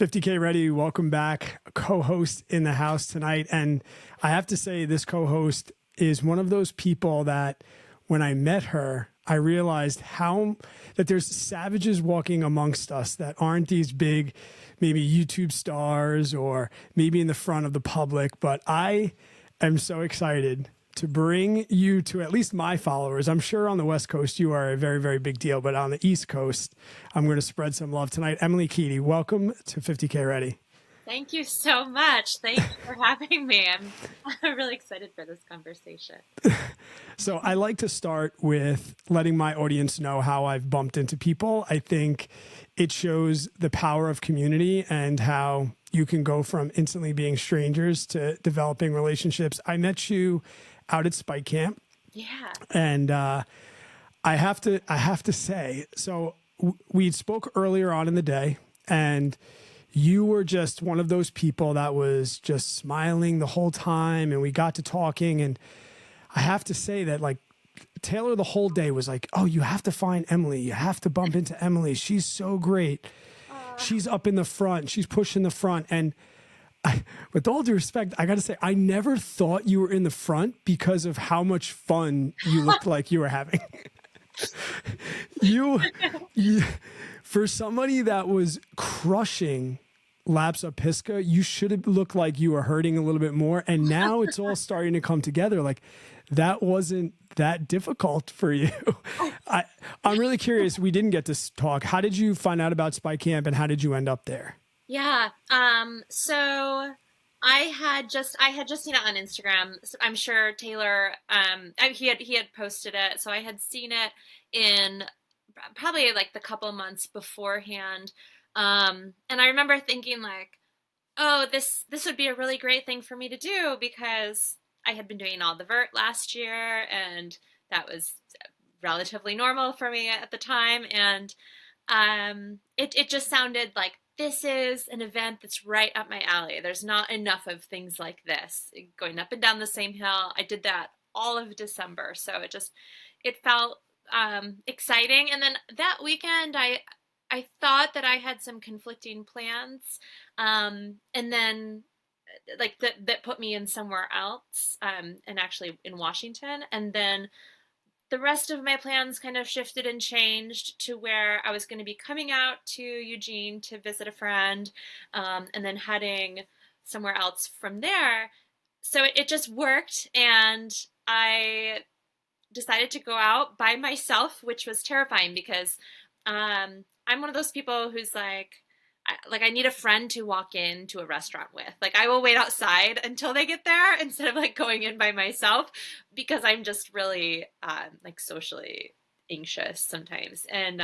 50K Ready, welcome back. A co-host in the house tonight. And I have to say, this co-host is one of those people that when I met her, I realized that there's savages walking amongst us that aren't these big, maybe YouTube stars or maybe in the front of the public. But I am so excited to bring you to at least my followers. I'm sure on the West Coast, you are a very, very big deal. But on the East Coast, I'm going to spread some love tonight. Emily Keeney, welcome to 50K Ready. Thank you so much. Thank you for having me. I'm really excited for this conversation. So I like to start with letting my audience know how I've bumped into people. I think it shows the power of community and how you can go from instantly being strangers to developing relationships. I met you out at Spike Camp. Yeah. And I have to say, so we spoke earlier on in the day, and you were just one of those people that was just smiling the whole time, and we got to talking. And I have to say that, like, Taylor the whole day was like, oh, you have to find Emily. You have to bump into Emily. She's so great. She's up in the front. She's pushing the front. And with all due respect, I got to say, I never thought you were in the front because of how much fun you looked like you were having. you, for somebody that was crushing laps up Pisgah, you should have looked like you were hurting a little bit more. And now it's all starting to come together. Like, that wasn't that difficult for you. I'm really curious. We didn't get to talk. How did you find out about Spike Camp, and how did you end up there? Yeah. So I had just seen it on Instagram. So I'm sure Taylor, he had posted it. So I had seen it in probably like the couple months beforehand. And I remember thinking like, oh, this would be a really great thing for me to do, because I had been doing all the vert last year, and that was relatively normal for me at the time. And it just sounded like, this is an event that's right up my alley. There's not enough of things like this, going up and down the same hill. I did that all of December. So it felt exciting. And then that weekend, I thought that I had some conflicting plans. And then like that put me in somewhere else, and actually in Washington. And then the rest of my plans kind of shifted and changed to where I was going to be coming out to Eugene to visit a friend, and then heading somewhere else from there. So it just worked, and I decided to go out by myself, which was terrifying because I'm one of those people who's like I need a friend to walk into a restaurant with. Like, I will wait outside until they get there instead of like going in by myself, because I'm just really like socially anxious sometimes. And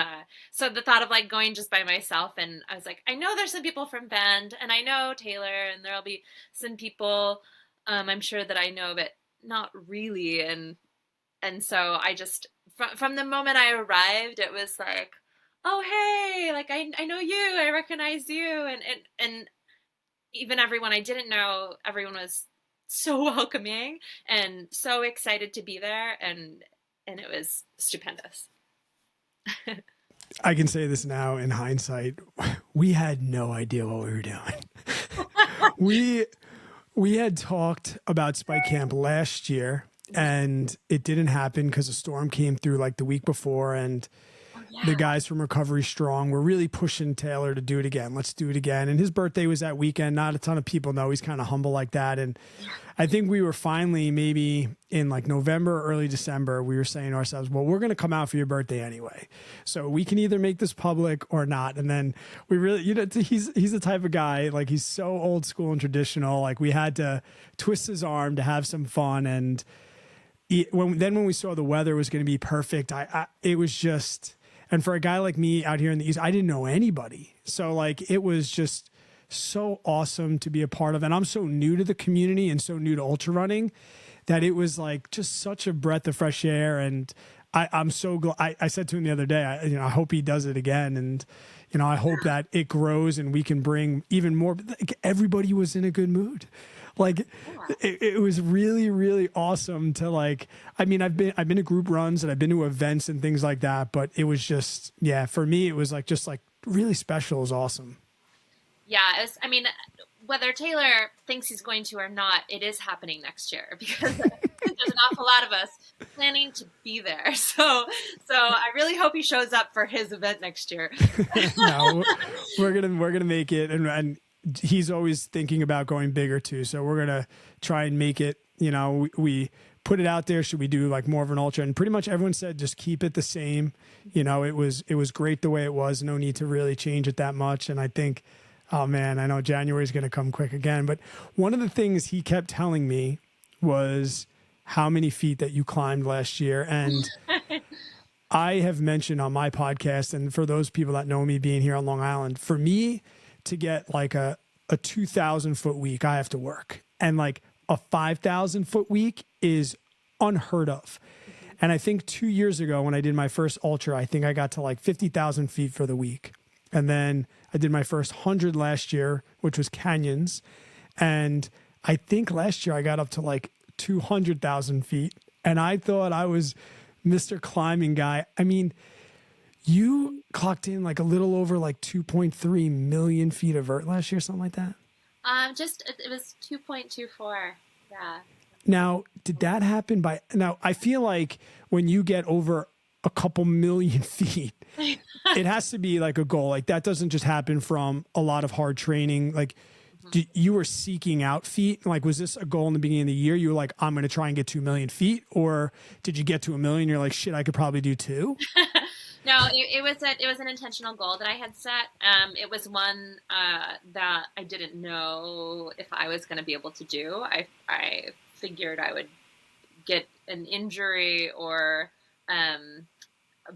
so the thought of like going just by myself, and I was like, I know there's some people from Bend, and I know Taylor, and there'll be some people I'm sure that I know, but not really. And so I just, from the moment I arrived, it was like, oh, hey, like, I know you, I recognize you. And even everyone I didn't know, everyone was so welcoming and so excited to be there. And it was stupendous. I can say this now in hindsight. We had no idea what we were doing. We had talked about Spike Camp last year, and it didn't happen because a storm came through like the week before, and the guys from Recovery Strong were really pushing Taylor to do it again. Let's do it again. And his birthday was that weekend. Not a ton of people know he's kind of humble like that. And I think we were finally, maybe in like November or early December, we were saying to ourselves, well, we're going to come out for your birthday anyway. So we can either make this public or not. And then we really, he's the type of guy, like, he's so old school and traditional. Like, we had to twist his arm to have some fun. And when we saw the weather was going to be perfect, it was just... And for a guy like me out here in the East, I didn't know anybody. So like, it was just so awesome to be a part of. And I'm so new to the community and so new to ultra running that it was like just such a breath of fresh air. And I'm so glad. I said to him the other day, I hope he does it again. And, I hope that it grows and we can bring even more. Like, everybody was in a good mood. Like, it was really, really awesome to like, I mean, I've been to group runs and I've been to events and things like that, but it was just, for me, it was like, just like really special. It was awesome. Yeah, I mean, whether Taylor thinks he's going to or not, it is happening next year because I think there's an awful lot of us planning to be there. So I really hope he shows up for his event next year. No, we're gonna make it, and he's always thinking about going bigger too. So we're gonna try and make it. You know, we put it out there. Should we do like more of an ultra? And pretty much everyone said just keep it the same. You know, it was great the way it was. No need to really change it that much. And I think, oh man, I know January is gonna come quick again. But one of the things he kept telling me was how many feet that you climbed last year, and I have mentioned on my podcast, and for those people that know me being here on Long Island, for me to get like a 2,000-foot week, I have to work. And like a 5,000-foot week is unheard of. And I think 2 years ago when I did my first ultra, I think I got to like 50,000 feet for the week. And then I did my first 100 last year, which was canyons. And I think last year I got up to like 200,000 feet. And I thought I was Mr. Climbing guy. I mean, you clocked in like a little over like 2.3 million feet of vert last year, something like that. It was 2.24. Yeah. Now, did that happen now I feel like when you get over a couple million feet, it has to be like a goal. Like that doesn't just happen from a lot of hard training. Like you were seeking out feet. Like, was this a goal in the beginning of the year? You were like, I'm going to try and get 2 million feet, or did you get to 1 million? You're like, shit, I could probably do 2. No, it was an intentional goal that I had set. It was one that I didn't know if I was going to be able to do. I figured I would get an injury or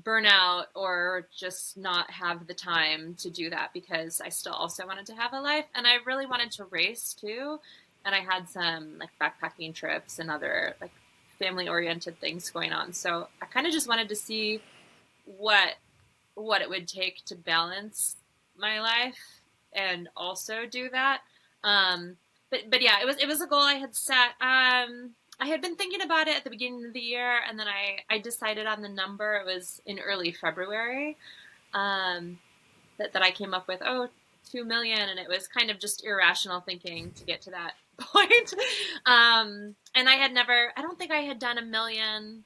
burnout or just not have the time to do that because I still also wanted to have a life and I really wanted to race too. And I had some like backpacking trips and other like family oriented things going on. So I kind of just wanted to see what it would take to balance my life and also do that. But yeah, it was a goal I had set. I had been thinking about it at the beginning of the year, and then I decided on the number. It was in early February that I came up with, 2 million, and it was kind of just irrational thinking to get to that point. And I don't think I had done 1 million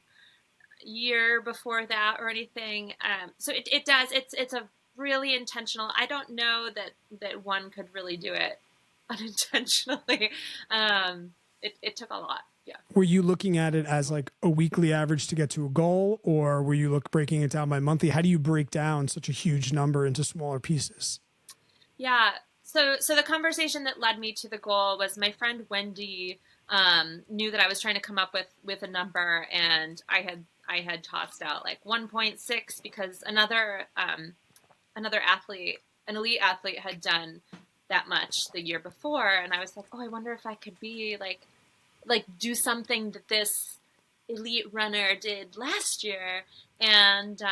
year before that or anything. So it's a really intentional. I don't know that one could really do it unintentionally. It took a lot. Yeah. Were you looking at it as like a weekly average to get to a goal, or were you breaking it down by monthly? How do you break down such a huge number into smaller pieces? Yeah. So the conversation that led me to the goal was my friend Wendy knew that I was trying to come up with a number, and I had tossed out like 1.6 because another athlete, an elite athlete, had done that much the year before, and I was like, I wonder if I could be like do something that this elite runner did last year, and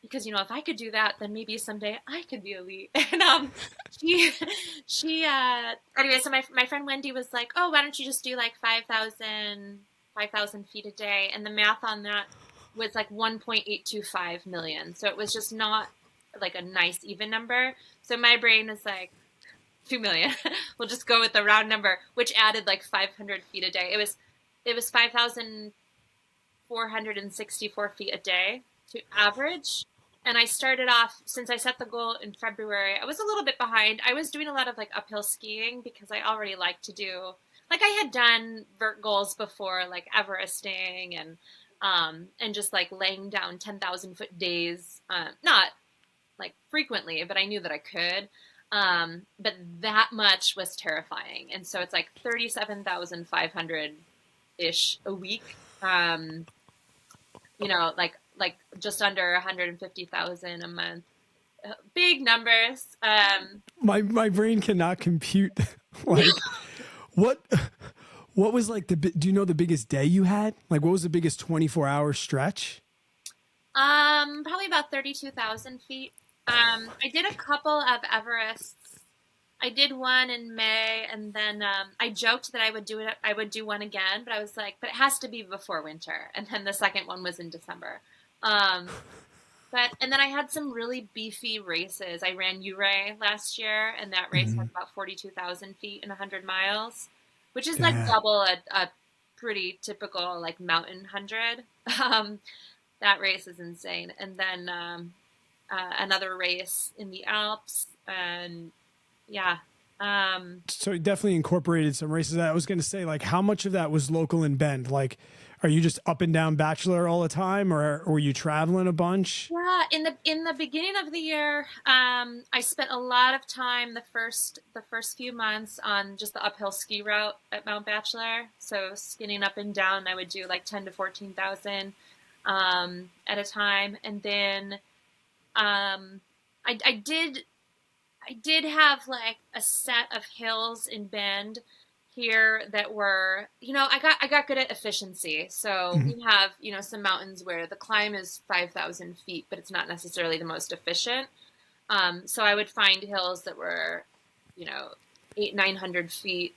because if I could do that, then maybe someday I could be elite. And she anyway, so my friend Wendy was like, why don't you just do like 5,000 feet a day, and the math on that was like 1.825 million. So it was just not like a nice even number. So my brain was like 2 million. We'll just go with the round number, which added like 500 feet a day. It was 5,464 feet a day to average. And I started off, since I set the goal in February, I was a little bit behind. I was doing a lot of like uphill skiing because I already like to do, like I had done vert goals before, like Everesting and just like laying down 10,000 foot days, not like frequently, but I knew that I could. But that much was terrifying. And so it's like 37,500-ish a week. Like just under 150,000 a month. Big numbers. My brain cannot compute. Like what was like do you know the biggest day you had? Like what was the biggest 24-hour stretch? Probably about 32,000 feet. I did a couple of Everests. I did one in May, and then I joked that I would do one again, but I was like, but it has to be before winter. And then the second one was in December. And then I had some really beefy races. I ran Uray last year, and that race has about 42,000 feet in 100 miles, which is like Yeah. double a pretty typical like mountain 100. Um, that race is insane. And then another race in the Alps, and yeah. So you definitely incorporated some races. I was going to say, like, how much of that was local in Bend? Like, are you just up and down Bachelor all the time, or were you traveling a bunch? Yeah, in the beginning of the year, I spent a lot of time the first few months on just the uphill ski route at Mount Bachelor. So skinning up and down, I would do like 10 to 14,000 at a time, and then um, I did have like a set of hills in Bend here that were, I got good at efficiency. So Mhm. we have, some mountains where the climb is 5,000 feet, but it's not necessarily the most efficient. So I would find hills that were, you know, 900 feet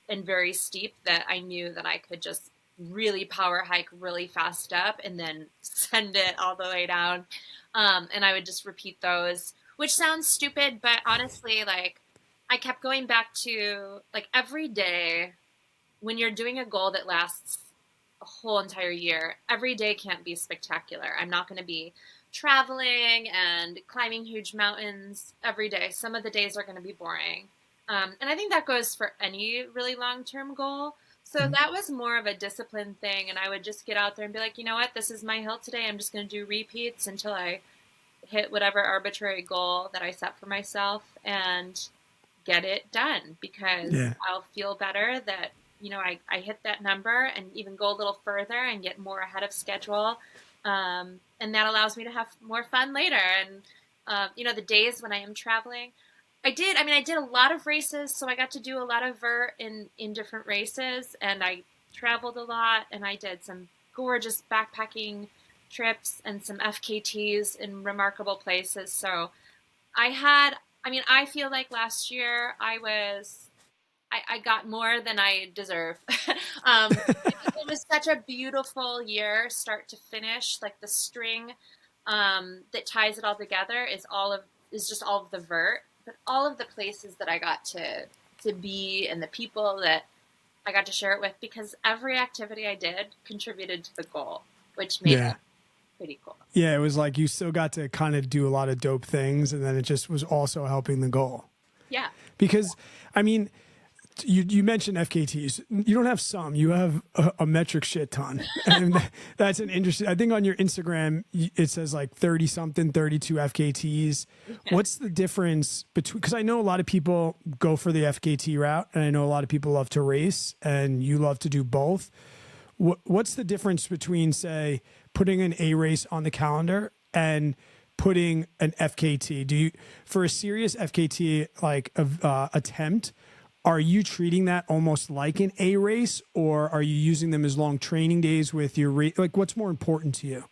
and very steep that I knew that I could just really power hike really fast up and then send it all the way down. And I would just repeat those, which sounds stupid, but honestly, like I kept going back to like every day when you're doing a goal that lasts a whole entire year, every day can't be spectacular. I'm not going to be traveling and climbing huge mountains every day. Some of the days are going to be boring. And I think that goes for any really long term goal. So Mhm. that was more of a discipline thing. And I would just get out there and be like, you know what, this is my hill today. I'm just going to do repeats until I hit whatever arbitrary goal that I set for myself and get it done because Yeah. I'll feel better that, I hit that number and even go a little further and get more ahead of schedule. And that allows me to have more fun later. And, the days when I am traveling, I did a lot of races. So I got to do a lot of vert in different races and I traveled a lot and I did some gorgeous backpacking trips and some FKTs in remarkable places. So I had, I feel like last year I got more than I deserve. It was such a beautiful year, start to finish. Like the string that ties it all together is just all of the vert, but all of the places that I got to be and the people that I got to share it with, because every activity I did contributed to the goal, which made Yeah. it pretty cool. Yeah. It was like you still got to kind of do a lot of dope things, and then it just was also helping the goal. Yeah. Because, I mean, you mentioned FKTs. You don't have some. You have a metric shit ton, and that's an interesting. I think on your Instagram it says like 30 something, 32 FKTs. What's the difference between? Because I know a lot of people go for the FKT route, and I know a lot of people love to race, and you love to do both. What's the difference between, say, putting an A race on the calendar and putting an FKT? Do you, for a serious FKT like attempt? Are you treating that almost like an A race, or are you using them as long training days with your like? What's more important to you?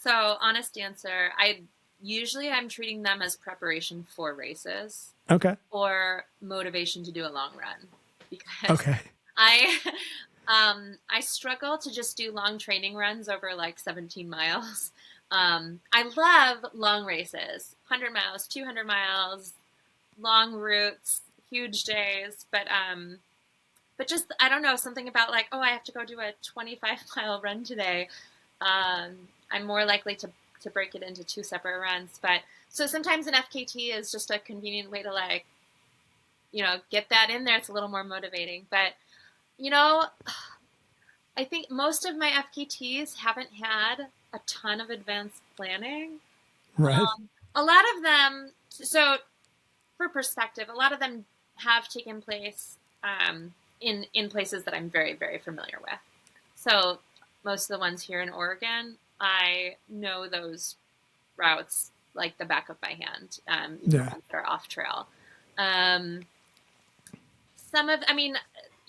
So honest answer, I'm treating them as preparation for races Okay. or motivation to do a long run because Okay. I I struggle to just do long training runs over like 17 miles. I love long races, 100 miles, 200 miles, long routes, huge days, but just I don't know, something about like, oh, I have to go do a 25-mile run today. I'm more likely to break it into two separate runs. But so sometimes an FKT is just a convenient way to like, get that in there. It's a little more motivating. But, you know, I think most of my FKTs haven't had a ton of advanced planning. Right. A lot of them, so for perspective, a lot of them have taken place in places that I'm very, very familiar with. So most of the ones here in Oregon, I know those routes like the back of my hand, even the Yeah. ones that are off trail. Um, some of, I mean,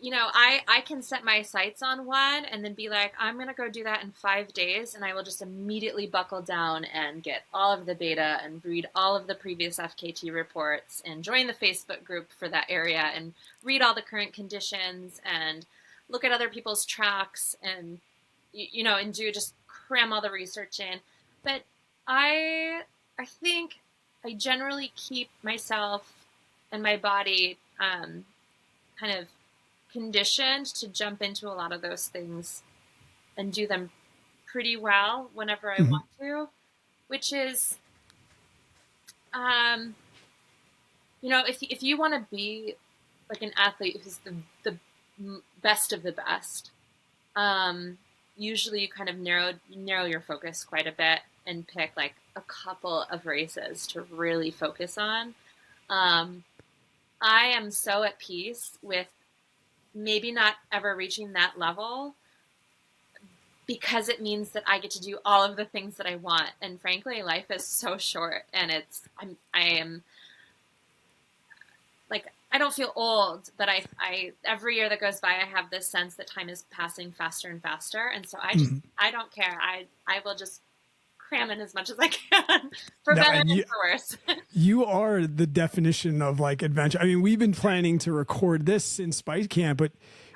I can set my sights on one and then be like, I'm going to go do that in 5 days. And I will just immediately buckle down and get all of the data and read all of the previous FKT reports and join the Facebook group for that area and read all the current conditions and look at other people's tracks and, and do just cram all the research in. But I think I generally keep myself and my body kind of conditioned to jump into a lot of those things and do them pretty well whenever I Mhm. want to, which is, um, if you want to be like an athlete who's the best of the best, um, usually you kind of narrow your focus quite a bit and pick like a couple of races to really focus on. Um, I am so at peace with maybe not ever reaching that level because it means that I get to do all of the things that I want. And frankly, life is so short, and I am like, I don't feel old, but I every year that goes by, I have this sense that time is passing faster and faster. And so Mhm. I don't care. I will just cram in as much as I can for No, better and and for worse. you are the definition of like adventure. I mean, we've been planning to record this since Spice Camp, but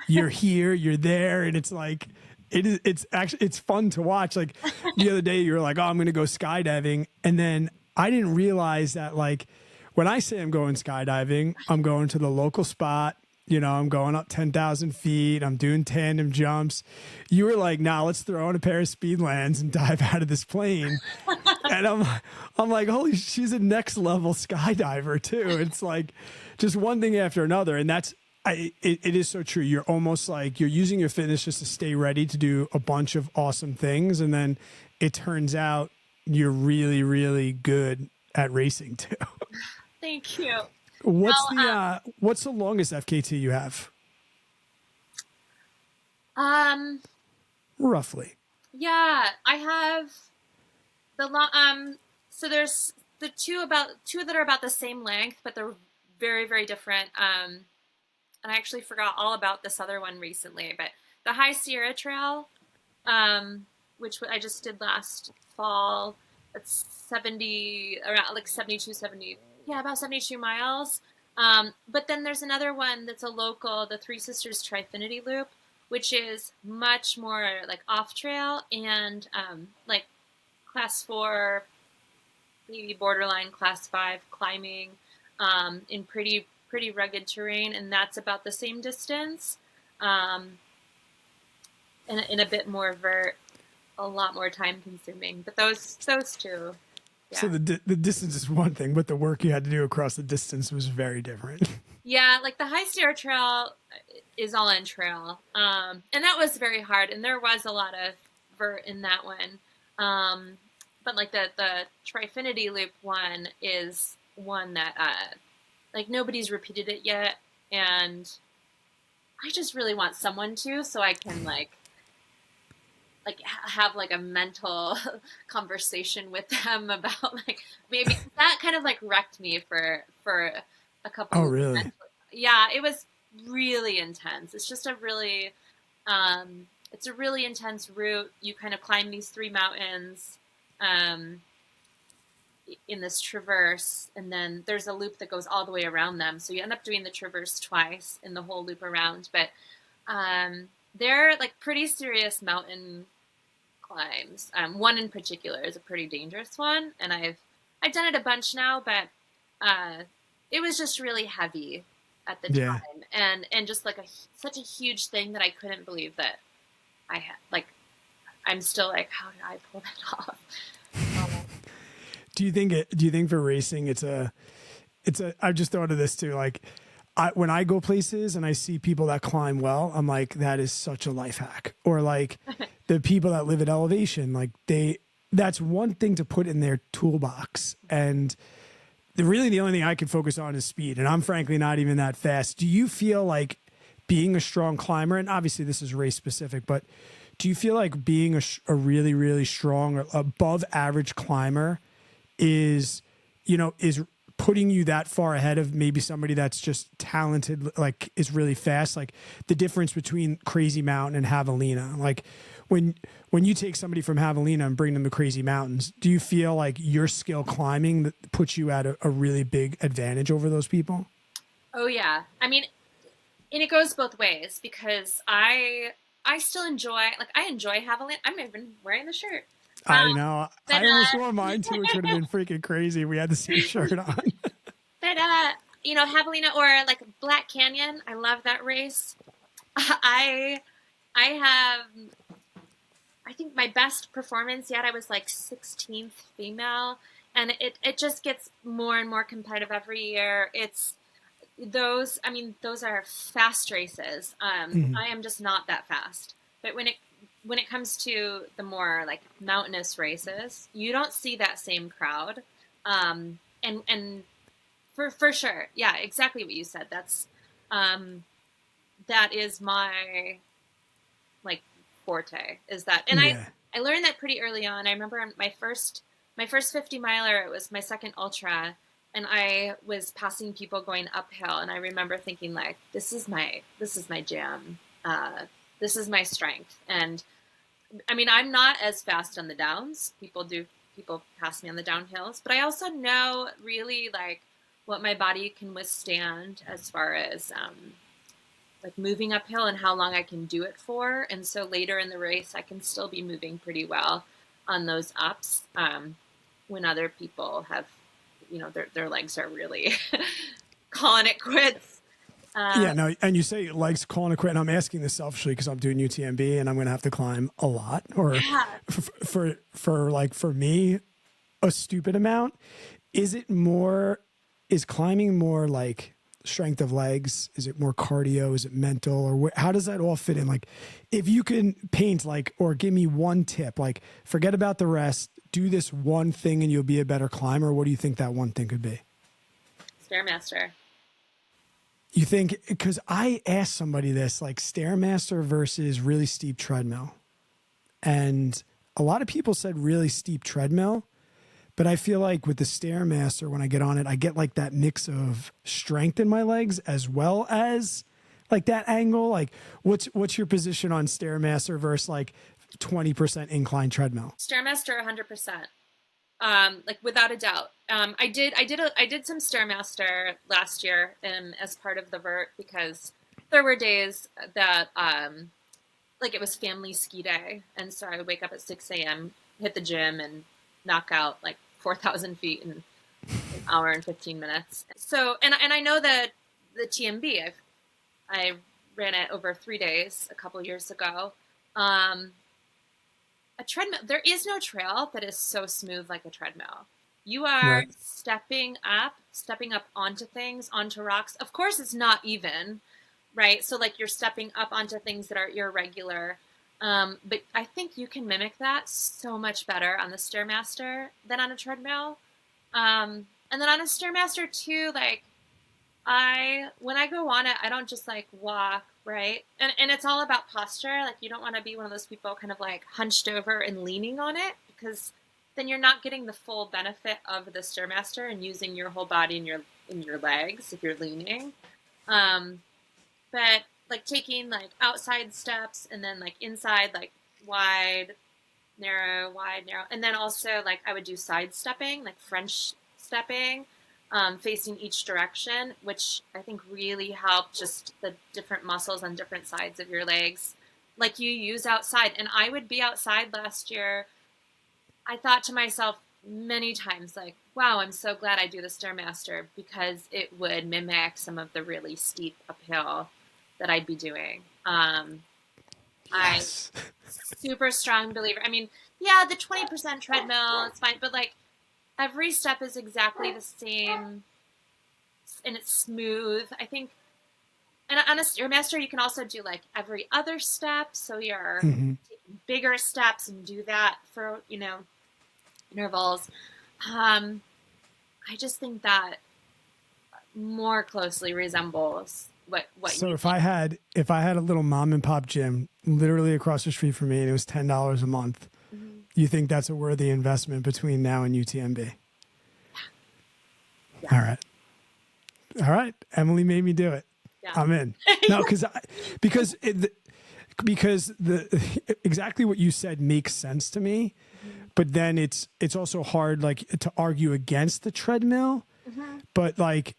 you're here, you're there, and it's like it's actually it's fun to watch. Like the other day, you were like, "Oh, I'm going to go skydiving," and then I didn't realize that like when I say I'm going skydiving, I'm going to the local spot. You know, I'm going up 10,000 feet. I'm doing tandem jumps. You were like, "Nah, let's throw on a pair of speed lands and dive out of this plane." And I'm like, holy, she's a next level skydiver too. It's like just one thing after another. And it is so true. You're almost like you're using your fitness just to stay ready to do a bunch of awesome things. And then it turns out you're really, really good at racing too. Thank you. What's the longest FKT you have? Um, Roughly. yeah, I have the long. So there's the two that are about the same length, but they're very, very different. And I actually forgot all about this other one recently, but the High Sierra Trail, which I just did last fall. It's 70, around like 72, 70, yeah, about 72 miles. But then there's another one that's a local, the Three Sisters Trifinity Loop, which is much more like off trail and like class 4, maybe borderline class 5 climbing in pretty rugged terrain, and that's about the same distance, and in a bit more vert, a lot more time consuming. But those two, So yeah, the distance is one thing, but the work you had to do across the distance was very different. yeah. Like the High Sierra Trail is all in trail, and that was very hard, and there was a lot of vert in that one. But like the Trifinity Loop one is one that like nobody's repeated it yet, and I just really want someone to, so I can like have like a mental conversation with them about like maybe that kind of like wrecked me for a couple Oh, of really? yeah, it was really intense. It's just a really it's a really intense route. You kind of climb these three mountains um in this traverse, and then there's a loop that goes all the way around them, so you end up doing the traverse twice in the whole loop around. But they're like pretty serious mountain climbs. One in particular is a pretty dangerous one, and I've done it a bunch now, but it was just really heavy at the Yeah. time, and just like such a huge thing that I couldn't believe that I had. Like, I'm still like, how did I pull that off? Do you think for racing I've just thought of this too. Like when I go places and I see people that climb well, I'm like, that is such a life hack. Or like the people that live at elevation, like that's one thing to put in their toolbox. And the only thing I can focus on is speed. And I'm frankly not even that fast. Do you feel like being a strong climber, and obviously this is race specific, but do you feel like being a really, really strong or above average climber is putting you that far ahead of maybe somebody that's just talented, like is really fast? Like the difference between Crazy Mountain and Javelina, like when you take somebody from Javelina and bring them to Crazy Mountains, do you feel like your skill climbing that puts you at a really big advantage over those people? Oh yeah, I mean, and it goes both ways because I still enjoy, like, I enjoy javelina. I'm even wearing the shirt. I know. But, I almost wore mine too, which would have been freaking crazy. We had the same shirt on. but, you know, javelina or like Black Canyon. I love that race. I have, I think my best performance yet, I was like 16th female, and it just gets more and more competitive every year. It's those, I mean, those are fast races. I am just not that fast. But when it comes to the more like mountainous races, you don't see that same crowd. And for sure, yeah, exactly what you said. That is my like forte, is that, and Yeah. I learned that pretty early on. I remember on my first 50 miler, it was my second ultra, and I was passing people going uphill, and I remember thinking like, this is my jam. This is my strength. And I mean, I'm not as fast on the downs. People pass me on the downhills, but I also know really like what my body can withstand as far as like moving uphill and how long I can do it for. And so later in the race, I can still be moving pretty well on those ups when other people have, you know, their legs are really calling it quits. Yeah, no, and you say legs calling it quit, and I'm asking this selfishly because I'm doing UTMB and I'm going to have to climb a lot, or Yeah. for me, a stupid amount. Is climbing more like strength of legs? Is it more cardio? Is it mental? Or how does that all fit in? Like, if you can paint like, or give me one tip, like forget about the rest, do this one thing and you'll be a better climber. What do you think that one thing could be? Stairmaster. You think, because I asked somebody this, like Stairmaster versus really steep treadmill. And a lot of people said really steep treadmill, but I feel like with the Stairmaster, when I get on it, I get like that mix of strength in my legs as well as like that angle. Like what's your position on Stairmaster versus like 20% incline treadmill? Stairmaster 100%. Like without a doubt. I did some Stairmaster last year as part of the vert, because there were days that like it was family ski day, and so I would wake up at 6 a.m., hit the gym, and knock out like 4,000 feet in an hour and 15 minutes. So and I know that the TMB, I ran it over 3 days a couple years ago. A treadmill, there is no trail that is so smooth like a treadmill. You are Right. stepping up onto things, onto rocks. Of course, it's not even, right? So like you're stepping up onto things that are irregular. But I think you can mimic that so much better on the Stairmaster than on a treadmill. And then on a Stairmaster too, like when I go on it, I don't just like walk, right? And it's all about posture. Like you don't want to be one of those people kind of like hunched over and leaning on it, because then you're not getting the full benefit of the Stairmaster and using your whole body in your legs if you're leaning. But like taking like outside steps and then like inside, like wide, narrow, and then also like I would do side stepping, like French stepping. Facing each direction, which I think really helped just the different muscles on different sides of your legs, like you use outside. And I would be outside last year. I thought to myself many times, like, wow, I'm so glad I do the Stairmaster, because it would mimic some of the really steep uphill that I'd be doing. Yes. I'm super strong believer. I mean, yeah, the 20% treadmill, it's fine, but like, every step is exactly the same, and it's smooth. I think, and on a Stairmaster, you can also do like every other step. So you're taking bigger steps and do that for, you know, intervals. I just think that more closely resembles what So you if I had a little mom and pop gym literally across the street from me and it was $10 a month, you think that's a worthy investment between now and UTMB? Yeah. All right. Emily made me do it. Yeah. I'm in. No, because exactly what you said makes sense to me, but then it's also hard like to argue against the treadmill. But like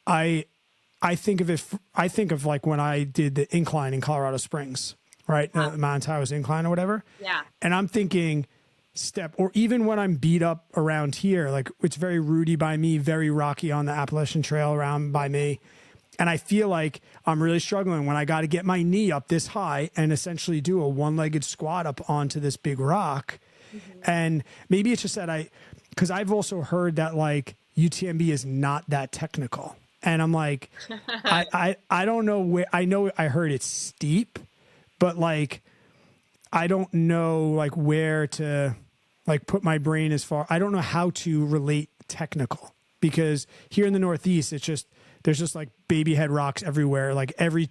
I think of like when I did the incline in Colorado Springs, right? Mount Tahoe's incline or whatever. Yeah. And I'm thinking or even when I'm beat up around here, like it's very rooty by me, very rocky on the Appalachian Trail around by me. And I feel like I'm really struggling when I got to get my knee up this high and essentially do a one-legged squat up onto this big rock. And maybe it's just that because I've also heard that like UTMB is not that technical. And I'm like, I don't know where, I heard it's steep, but like, I don't know like where to like put my brain I don't know how to relate technical, because here in the Northeast, there's just like baby head rocks everywhere. Like every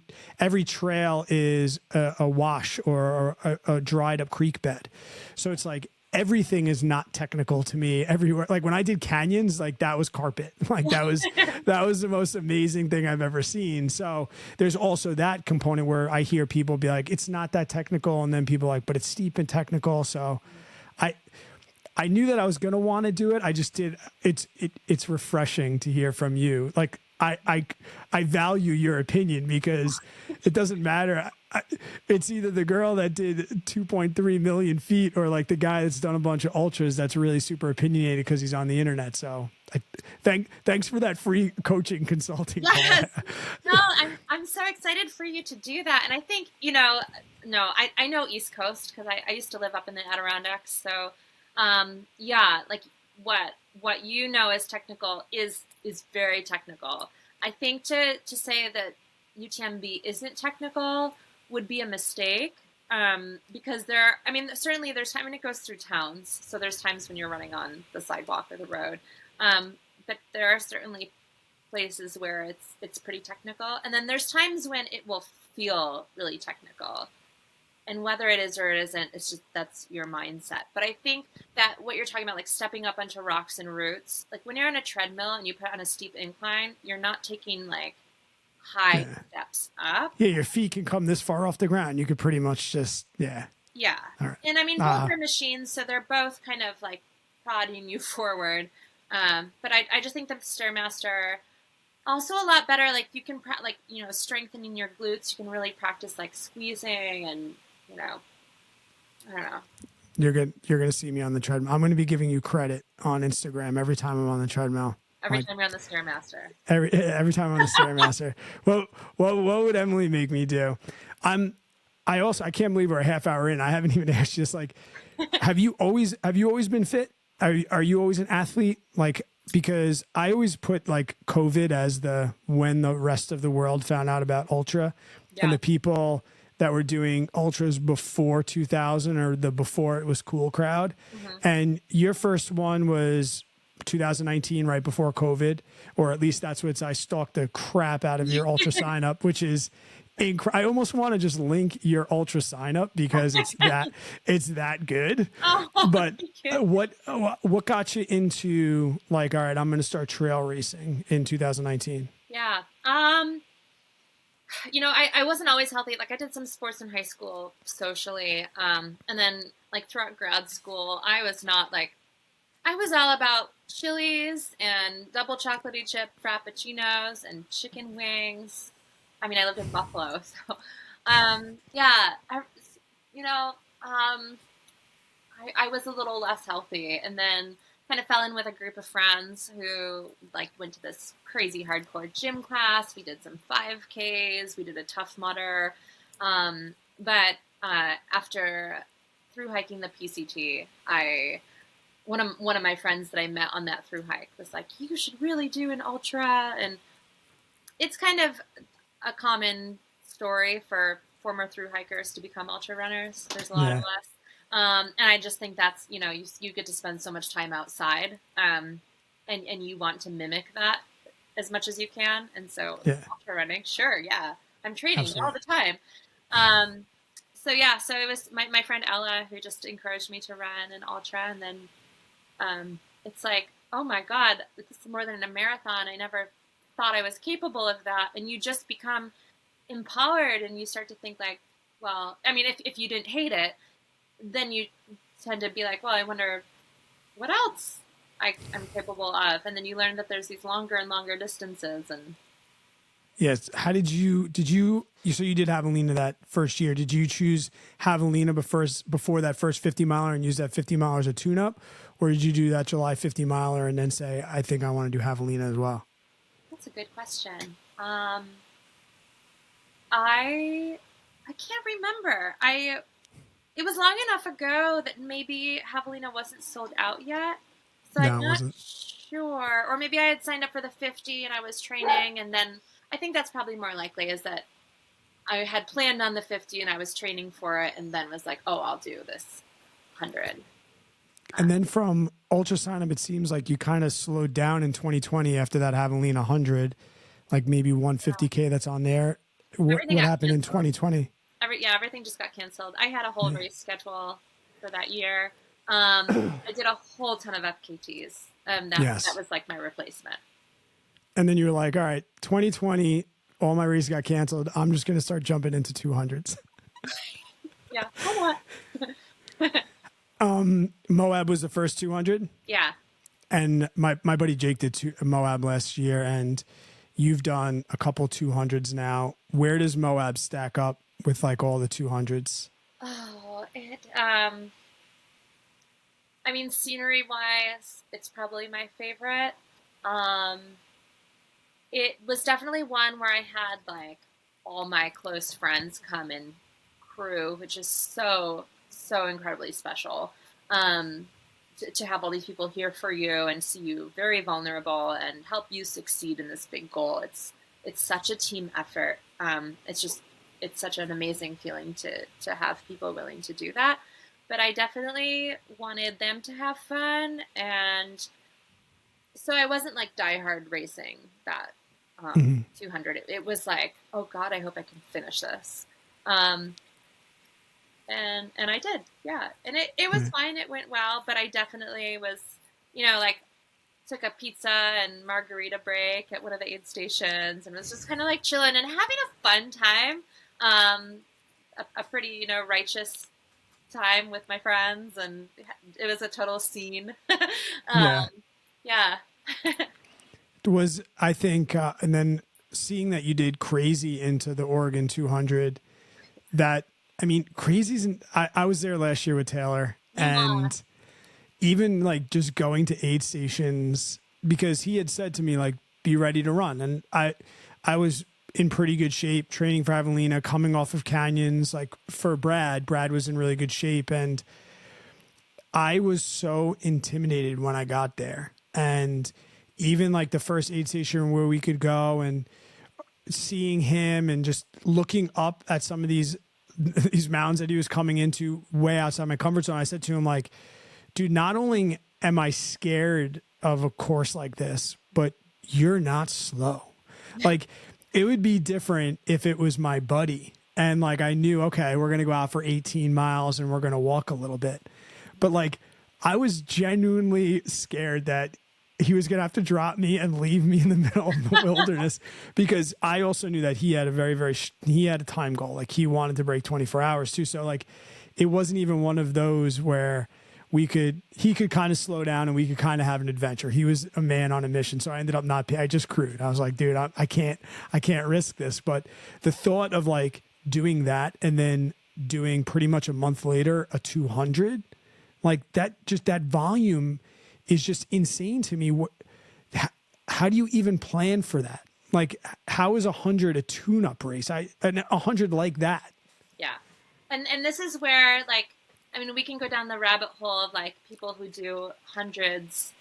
trail is a wash or a dried up creek bed. So it's like everything is not technical to me everywhere. Like when I did canyons, like that was carpet. Like that was the most amazing thing I've ever seen. So there's also that component where I hear people be like, it's not that technical. And then people are like, but it's steep and technical. So I knew that I was going to want to do it. I just did. It's refreshing to hear from you. Like I value your opinion, because it doesn't matter. It's either the girl that did 2.3 million feet or like the guy that's done a bunch of ultras that's really super opinionated because he's on the internet. So thanks for that free coaching consulting. Yes. No, I'm so excited for you to do that. And I think, I know East Coast because I used to live up in the Adirondacks. So yeah, like what you know is technical is very technical. I think to say that UTMB isn't technical would be a mistake, because certainly there's time when it goes through towns. So there's times when you're running on the sidewalk or the road, but there are certainly places where it's pretty technical, and then there's times when it will feel really technical. And whether it is or it isn't, it's just that's your mindset. But I think that what you're talking about, like stepping up onto rocks and roots, like when you're on a treadmill and you put on a steep incline, you're not taking like high steps up. Yeah, your feet can come this far off the ground. You could pretty much just, Yeah. Right. And I mean, both are machines, so they're both kind of like prodding you forward. But I just think that the Stairmaster also a lot better. Like you can, strengthening your glutes. You can really practice like squeezing and, I don't know. You're going to see me on the treadmill. I'm going to be giving you credit on Instagram every time I'm on the treadmill. Every time you're on the Stairmaster. Every time I'm on the Stairmaster. What would Emily make me do? I can't believe we're a half hour in. I haven't even asked you this. Like, have you always been fit? Are you always an athlete? Like, because I always put like COVID as when the rest of the world found out about ultra, and the people that were doing ultras before 2000 or before it was cool crowd. And your first one was 2019, right before COVID, or at least that's what I stalked the crap out of your ultra sign up, which is I almost want to just link your ultra sign up because it's that good. But what got you into like, all right, I'm going to start trail racing in 2019? Yeah. I wasn't always healthy. Like I did some sports in high school socially. And then like throughout grad school, I was all about chilies and double chocolatey chip frappuccinos and chicken wings. I mean, I lived in Buffalo, so I was a little less healthy, and then kind of fell in with a group of friends who like went to this crazy hardcore gym class. We did some 5Ks, we did a Tough Mudder, but after through hiking the PCT, one of my friends that I met on that through hike was like, you should really do an ultra. And it's kind of a common story for former through hikers to become ultra runners. There's a lot of us. And I just think that's, you get to spend so much time outside, and you want to mimic that as much as you can. And so ultra running, sure. Yeah. I'm training all the time. So it was my friend Ella who just encouraged me to run an ultra. And then, it's like, oh my God, this is more than a marathon. I never thought I was capable of that. And you just become empowered and you start to think like, well, I mean, if you didn't hate it, then you tend to be like, well, I wonder what else I'm capable of. And then you learn that there's these longer and longer distances. And Yes. How so you did Javelina that first year. Did you choose Javelina before that first 50 miler and use that 50 miler as a tune up? Or did you do that July 50 miler and then say, I think I want to do Javelina as well? That's a good question. I I can't remember. I It was long enough ago that maybe Javelina wasn't sold out yet. So I'm No, it not wasn't. sure. Or maybe I had signed up for the 50 and I was training, and then I think that's probably more likely, is that I had planned on the 50 and I was training for it and then was like, oh, I'll do this 100. And then from Ultra Sign Up, it seems like you kind of slowed down in 2020 after that Javelina 100, like maybe 150K that's on there. Everything What got happened in canceled. 2020? Everything just got canceled. I had a whole race schedule for that year. I did a whole ton of FKTs. That Yes. was like my replacement. And then you were like, all right, 2020, all my races got canceled. I'm just going to start jumping into 200s. Yeah. Why not? Moab was the first 200. Yeah. And my buddy Jake did Moab last year, and you've done a couple 200s now. Where does Moab stack up with like all the 200s? Oh, I mean, scenery wise, it's probably my favorite. Um, it was definitely one where I had like all my close friends come and crew, which is so incredibly special. Um, to have all these people here for you and see you very vulnerable and help you succeed in this big goal. It's such a team effort. It's such an amazing feeling to have people willing to do that. But I definitely wanted them to have fun, and so I wasn't like diehard racing that Mhm. 200. It was like, oh God, I hope I can finish this. Um, and I did, yeah. And it was Yeah. fine. It went well, but I definitely was, like took a pizza and margarita break at one of the aid stations and was just kind of like chilling and having a fun time. Um, a pretty, righteous time with my friends, and it was a total scene. Yeah. Yeah. Was, I think, and then seeing that you did Crazy into the Oregon 200, that, I mean, Crazy's, I was there last year with Taylor, Uh-huh. and even like just going to aid stations, because he had said to me, like, be ready to run. And I was in pretty good shape training for Javelina, coming off of canyons. Like for Brad was in really good shape. And I was so intimidated when I got there. And even like the first aid station where we could go and seeing him and just looking up at some of these mountains that he was coming into way outside my comfort zone, I said to him, like, dude, not only am I scared of a course like this, but you're not slow. Like, it would be different if it was my buddy and like I knew, okay, we're going to go out for 18 miles and we're going to walk a little bit. But like, I was genuinely scared that he was going to have to drop me and leave me in the middle of the wilderness, because I also knew that he had a he had a time goal. Like he wanted to break 24 hours too. So like, it wasn't even one of those where he could kind of slow down and we could kind of have an adventure. He was a man on a mission. So I ended up I just crewed. I was like, dude, I can't risk this. But the thought of like doing that and then doing pretty much a month later, a 200, like that volume is just insane to me. How do you even plan for that? Like, how is 100 a tune-up race? 100 like that. Yeah. And this is where, like, I mean, we can go down the rabbit hole of like people who do hundreds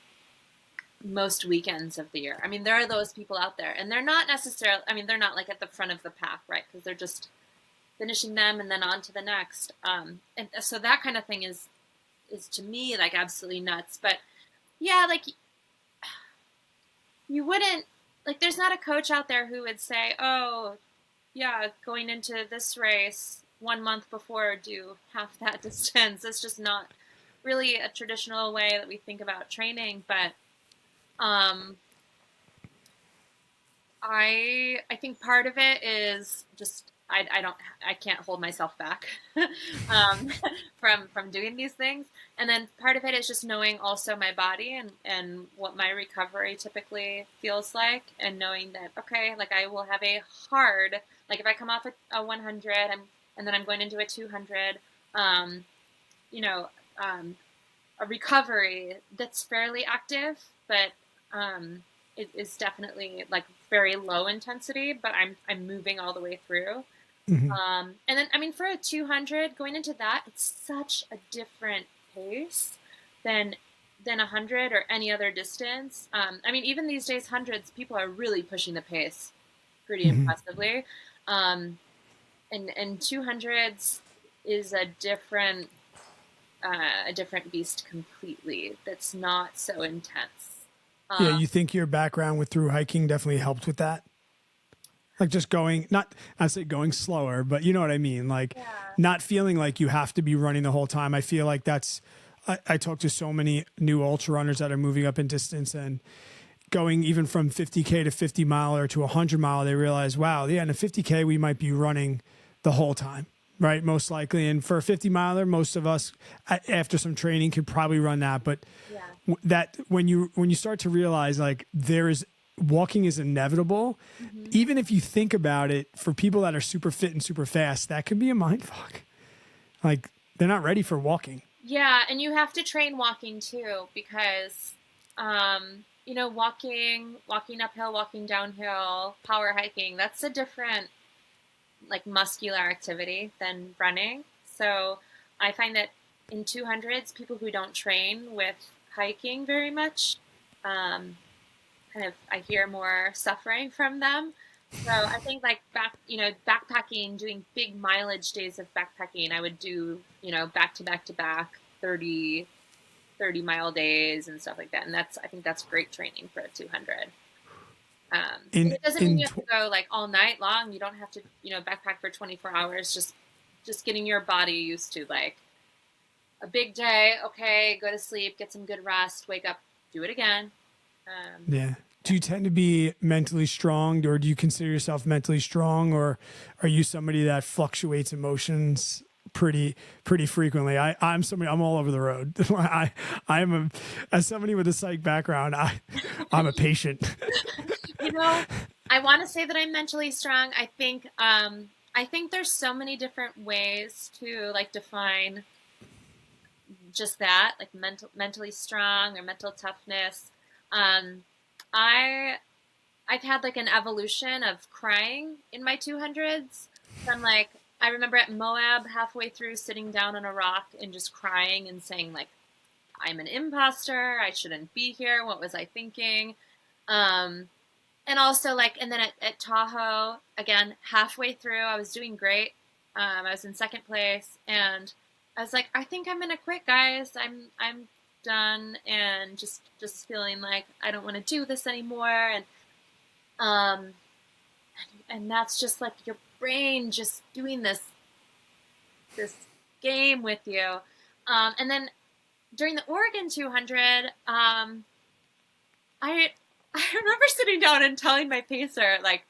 most weekends of the year. I mean, there are those people out there, and they're not necessarily, I mean, they're not like at the front of the pack, right? Because they're just finishing them and then on to the next. And so that kind of thing is to me like absolutely nuts. But yeah, like you wouldn't, like, there's not a coach out there who would say, oh, yeah, going into this race 1 month before, do half that distance. It's just not really a traditional way that we think about training. But I think part of it is just I can't hold myself back um, from doing these things. And then part of it is just knowing also my body and what my recovery typically feels like, and knowing that, okay, like I will have a hard, like if I come off a 100 and then I'm going into a 200, um, you know, a recovery that's fairly active, but it is definitely like very low intensity, but I'm moving all the way through. Mhm. And then, I mean, for a 200, going into that, it's such a different pace than than 100 or any other distance. I mean, even these days, hundreds, people are really pushing the pace pretty Mhm. impressively. Um, and 200s is a different beast completely. That's not so intense. Yeah, Um, you think your background with through hiking definitely helped with that? Like just going, not, I say going slower, but you know what I mean? Like yeah. not feeling like you have to be running the whole time. I feel like I talk to so many new ultra runners that are moving up in distance and going even from 50K to 50 miler to 100 mile. They realize, wow, yeah, in a 50K, we might be running the whole time, right? Most likely. And for a 50 miler, most of us, after some training, could probably run that. But Yeah. that when you start to realize like there is walking is inevitable, Hmm. even if you think about it, for people that are super fit and super fast, that can be a mind fuck. Like they're not ready for walking. Yeah, and you have to train walking too because walking uphill, walking downhill, power hiking, that's a different like muscular activity than running. So I find that in 200s, people who don't train with hiking very much, um, kind of I hear more suffering from them. So I think like backpacking, doing big mileage days of backpacking, I would do, back to back to back 30 mile days and stuff like that. And I think that's great training for a 200. And In it doesn't mean in you have to go like all night long. You don't have to, backpack for 24 hours. Just getting your body used to like a big day. Okay, go to sleep, get some good rest, wake up, do it again. Yeah. Yeah. Do you tend to be mentally strong, or do you consider yourself mentally strong, or are you somebody that fluctuates emotions pretty frequently? I'm somebody, I'm all over the road. As somebody with a psych background, I'm a patient. You know, I want to say that I'm mentally strong. I think there's so many different ways to like define just that, like mentally strong or mental toughness. Um, I I've had like an evolution of crying in my 200s. From like I remember at Moab halfway through sitting down on a rock and just crying and saying like I'm an imposter. I shouldn't be here. What was I thinking? Um, and also like and then at Tahoe again halfway through I was doing great. I was in second place and I was like I think I'm gonna quit, guys. I'm done, and just feeling like I don't want to do this anymore. Um and that's just like your brain just doing this game with you. And then during the Oregon 200, I I remember sitting down and telling my pacer like,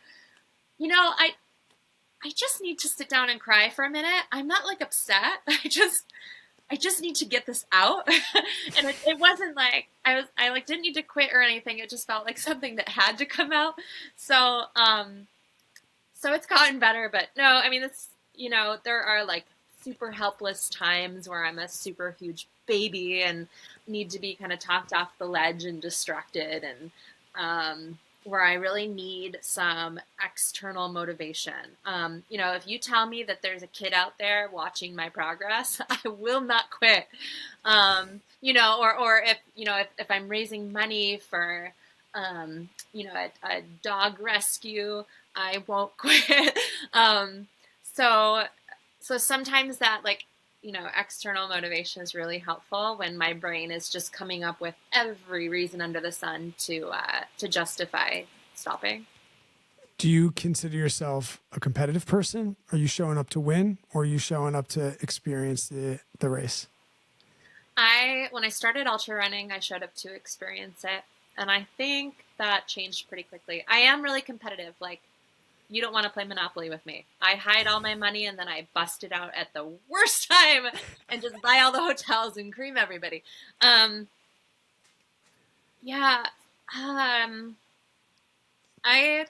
I just need to sit down and cry for a minute. I'm not like upset. I just need to get this out. And it wasn't like I like didn't need to quit or anything. It just felt like something that had to come out. So so it's gotten better, but no, I mean it's there are like super helpless times where I'm a super huge baby and need to be kind of talked off the ledge and distracted, and where I really need some external motivation. If you tell me that there's a kid out there watching my progress, I will not quit. Or if I'm raising money for a dog rescue, I won't quit. So sometimes that like external motivation is really helpful when my brain is just coming up with every reason under the sun to justify stopping. Do you consider yourself a competitive person? Are you showing up to win, or are you showing up to experience the race? When I started ultra running, I showed up to experience it, and I think that changed pretty quickly. I am really competitive. Like you don't want to play Monopoly with me. I hide all my money and then I bust it out at the worst time and just buy all the hotels and cream everybody. Yeah. I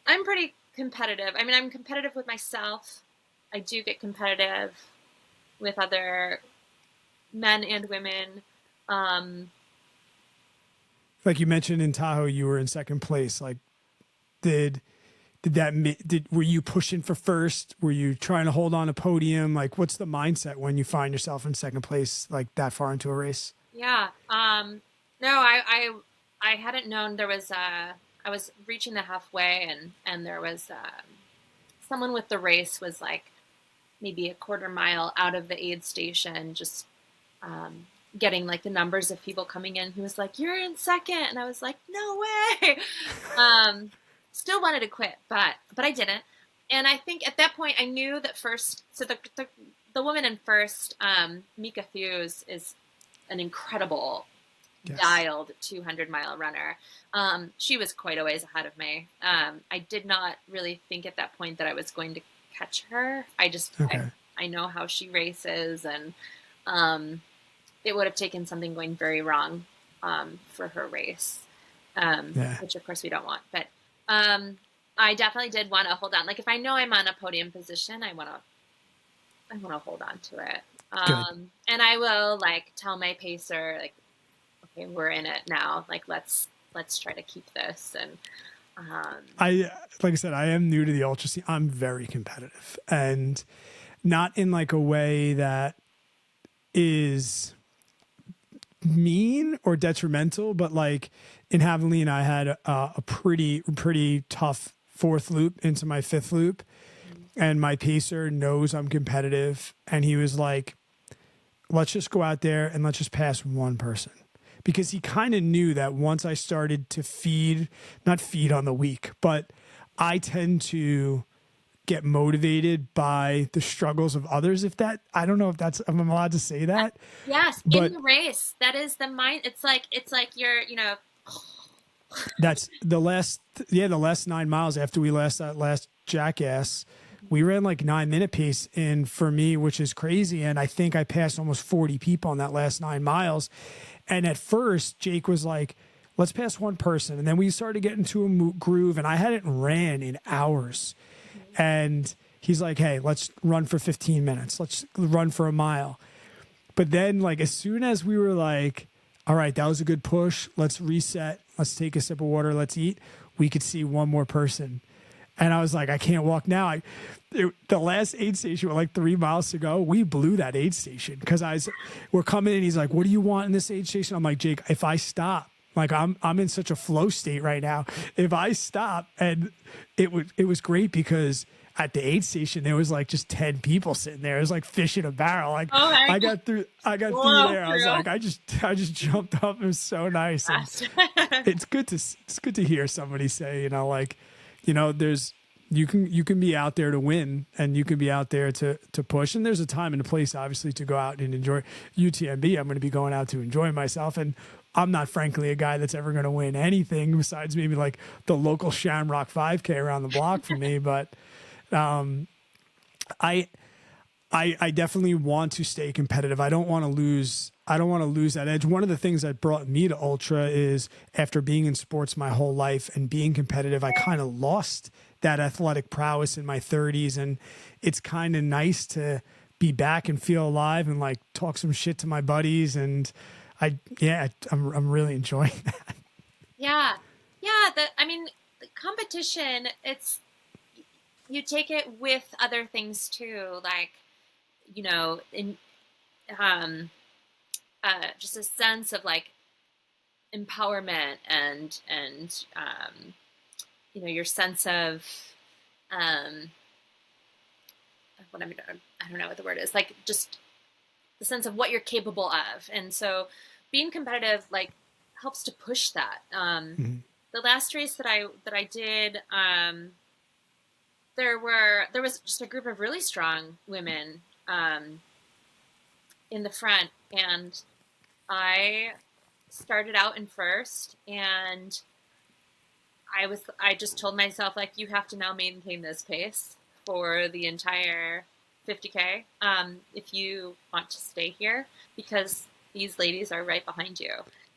I'm pretty competitive. I mean, I'm competitive with myself. I do get competitive with other men and women. Um, Like you mentioned in Tahoe, you were in second place. Like, did were you pushing for first? Were you trying to hold on a podium? Like, what's the mindset when you find yourself in second place, like that far into a race? yeah. No, I hadn't known there was. I was reaching the halfway, and there was someone with the race was like maybe a quarter mile out of the aid station, just getting like the numbers of people coming in. He was like, "You're in second," and I was like, "No way." um, Still wanted to quit, but I didn't. And I think at that point I knew that first. So the woman in first, Mika Thews, is an incredible Yes. dialed 200-mile runner. She was quite a ways ahead of me. I did not really think at that point that I was going to catch her. Okay. I know how she races, and it would have taken something going very wrong for her race, Yeah. which of course we don't want. But I definitely did want to hold on. Like if I know I'm on a podium position, I want to hold on to it. And I will like tell my pacer, like, okay, we're in it now. Like let's try to keep this. And like I said, I am new to the ultra scene. I'm very competitive, and not in like a way that is mean or detrimental, but like in Haviland, I had a pretty tough fourth loop into my fifth loop, and my pacer knows I'm competitive, and he was like, let's just go out there and let's just pass one person, because he kind of knew that once I started to not feed on the weak, but I tend to get motivated by the struggles of others. I don't know if I'm allowed to say that. Yes, but in the race, that is the mind. It's like you're, that's the last 9 miles after we that last jackass, we ran like 9-minute pace in for me, which is crazy. And I think I passed almost 40 people on that last 9 miles. And at first Jake was like, let's pass one person. And then we started getting to a groove, and I hadn't ran in hours. And he's like, hey, let's run for 15 minutes. Let's run for a mile. But then like, as soon as we were like, all right, that was a good push, let's reset, let's take a sip of water, let's eat, we could see one more person. And I was like, I can't walk now. The last aid station with like 3 miles to go, we blew that aid station because we're coming in. He's like, what do you want in this aid station? I'm like, Jake, if I stop, like I'm in such a flow state right now. If I stop, and it was great because at the aid station there was like just 10 people sitting there. It was like fish in a barrel. Like I got through there. I was like, I just jumped up. It was so nice. And it's good to hear somebody say, like, there's you can be out there to win, and you can be out there to push, and there's a time and a place obviously to go out and enjoy. UTMB, I'm going to be going out to enjoy myself, and I'm not frankly a guy that's ever going to win anything besides maybe like the local Shamrock 5K around the block for me. But I definitely want to stay competitive. I don't want to lose that edge. One of the things that brought me to ultra is after being in sports my whole life and being competitive, I kind of lost that athletic prowess in my 30s. And it's kind of nice to be back and feel alive and like talk some shit to my buddies. And I'm really enjoying that. Yeah. The competition, you take it with other things too. Like, in just a sense of like empowerment and your sense of I don't know what the word is, like just the sense of what you're capable of. And so being competitive like helps to push that. The last race that I did, there was just a group of really strong women in the front, and I started out in first, and I just told myself, like, you have to now maintain this pace for the entire 50K, if you want to stay here, because these ladies are right behind you.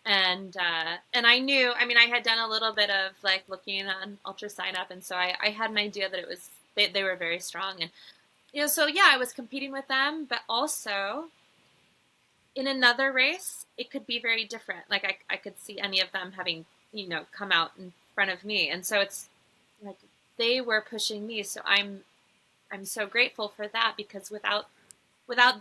And I knew, I mean, I had done a little bit of like looking on Ultra Sign Up, and so I had an idea that it was they were very strong, and so yeah, I was competing with them, but also in another race, it could be very different. Like I could see any of them having, come out in front of me. And so it's like they were pushing me. So I'm so grateful for that, because without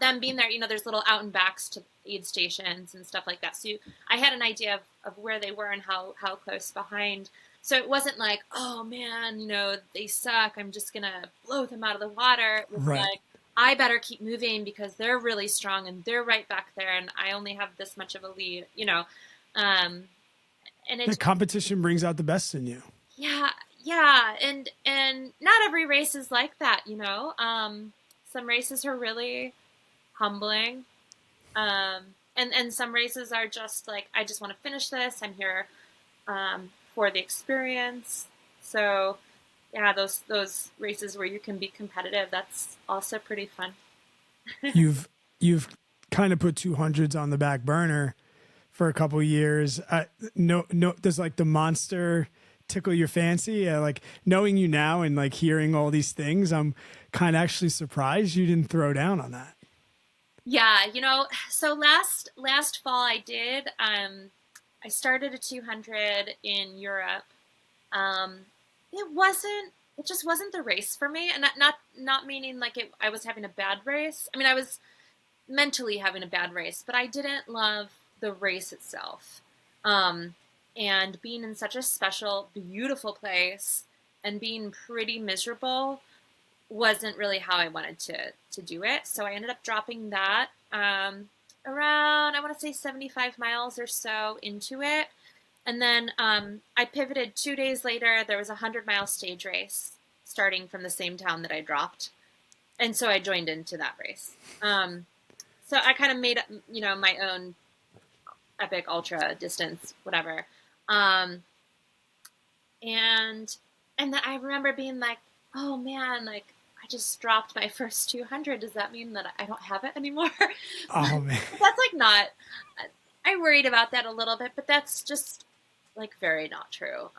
them being there, there's little out and backs to aid stations and stuff like that. So I had an idea of where they were and how close behind. So it wasn't like, oh man, they suck, I'm just going to blow them out of the water. It was Right. like, I better keep moving because they're really strong and they're right back there and I only have this much of a lead, Um, and The it, competition brings out the best in you. yeah, yeah. And not every race is like that, some races are really humbling. And some races are just like, I just want to finish this. I'm here, for the experience. So yeah, those races where you can be competitive, that's also pretty fun. You've kind of put 200s on the back burner for a couple years. No, does like the monster tickle your fancy? Like knowing you now and like hearing all these things, I'm kind of actually surprised you didn't throw down on that. Yeah, so last fall I started a 200 in Europe. Um, it just wasn't the race for me, and not meaning like I was having a bad race. I mean, I was mentally having a bad race, but I didn't love the race itself. And being in such a special, beautiful place and being pretty miserable wasn't really how I wanted to do it. So I ended up dropping that, around, I want to say 75 miles or so into it. And then I pivoted 2 days later. There was a 100-mile stage race starting from the same town that I dropped. And so I joined into that race. So I kind of made, my own epic ultra distance, whatever. And and then I remember being like, oh man, like I just dropped my first 200. Does that mean that I don't have it anymore? Oh man. That's like not. I worried about that a little bit, but that's just like very not true.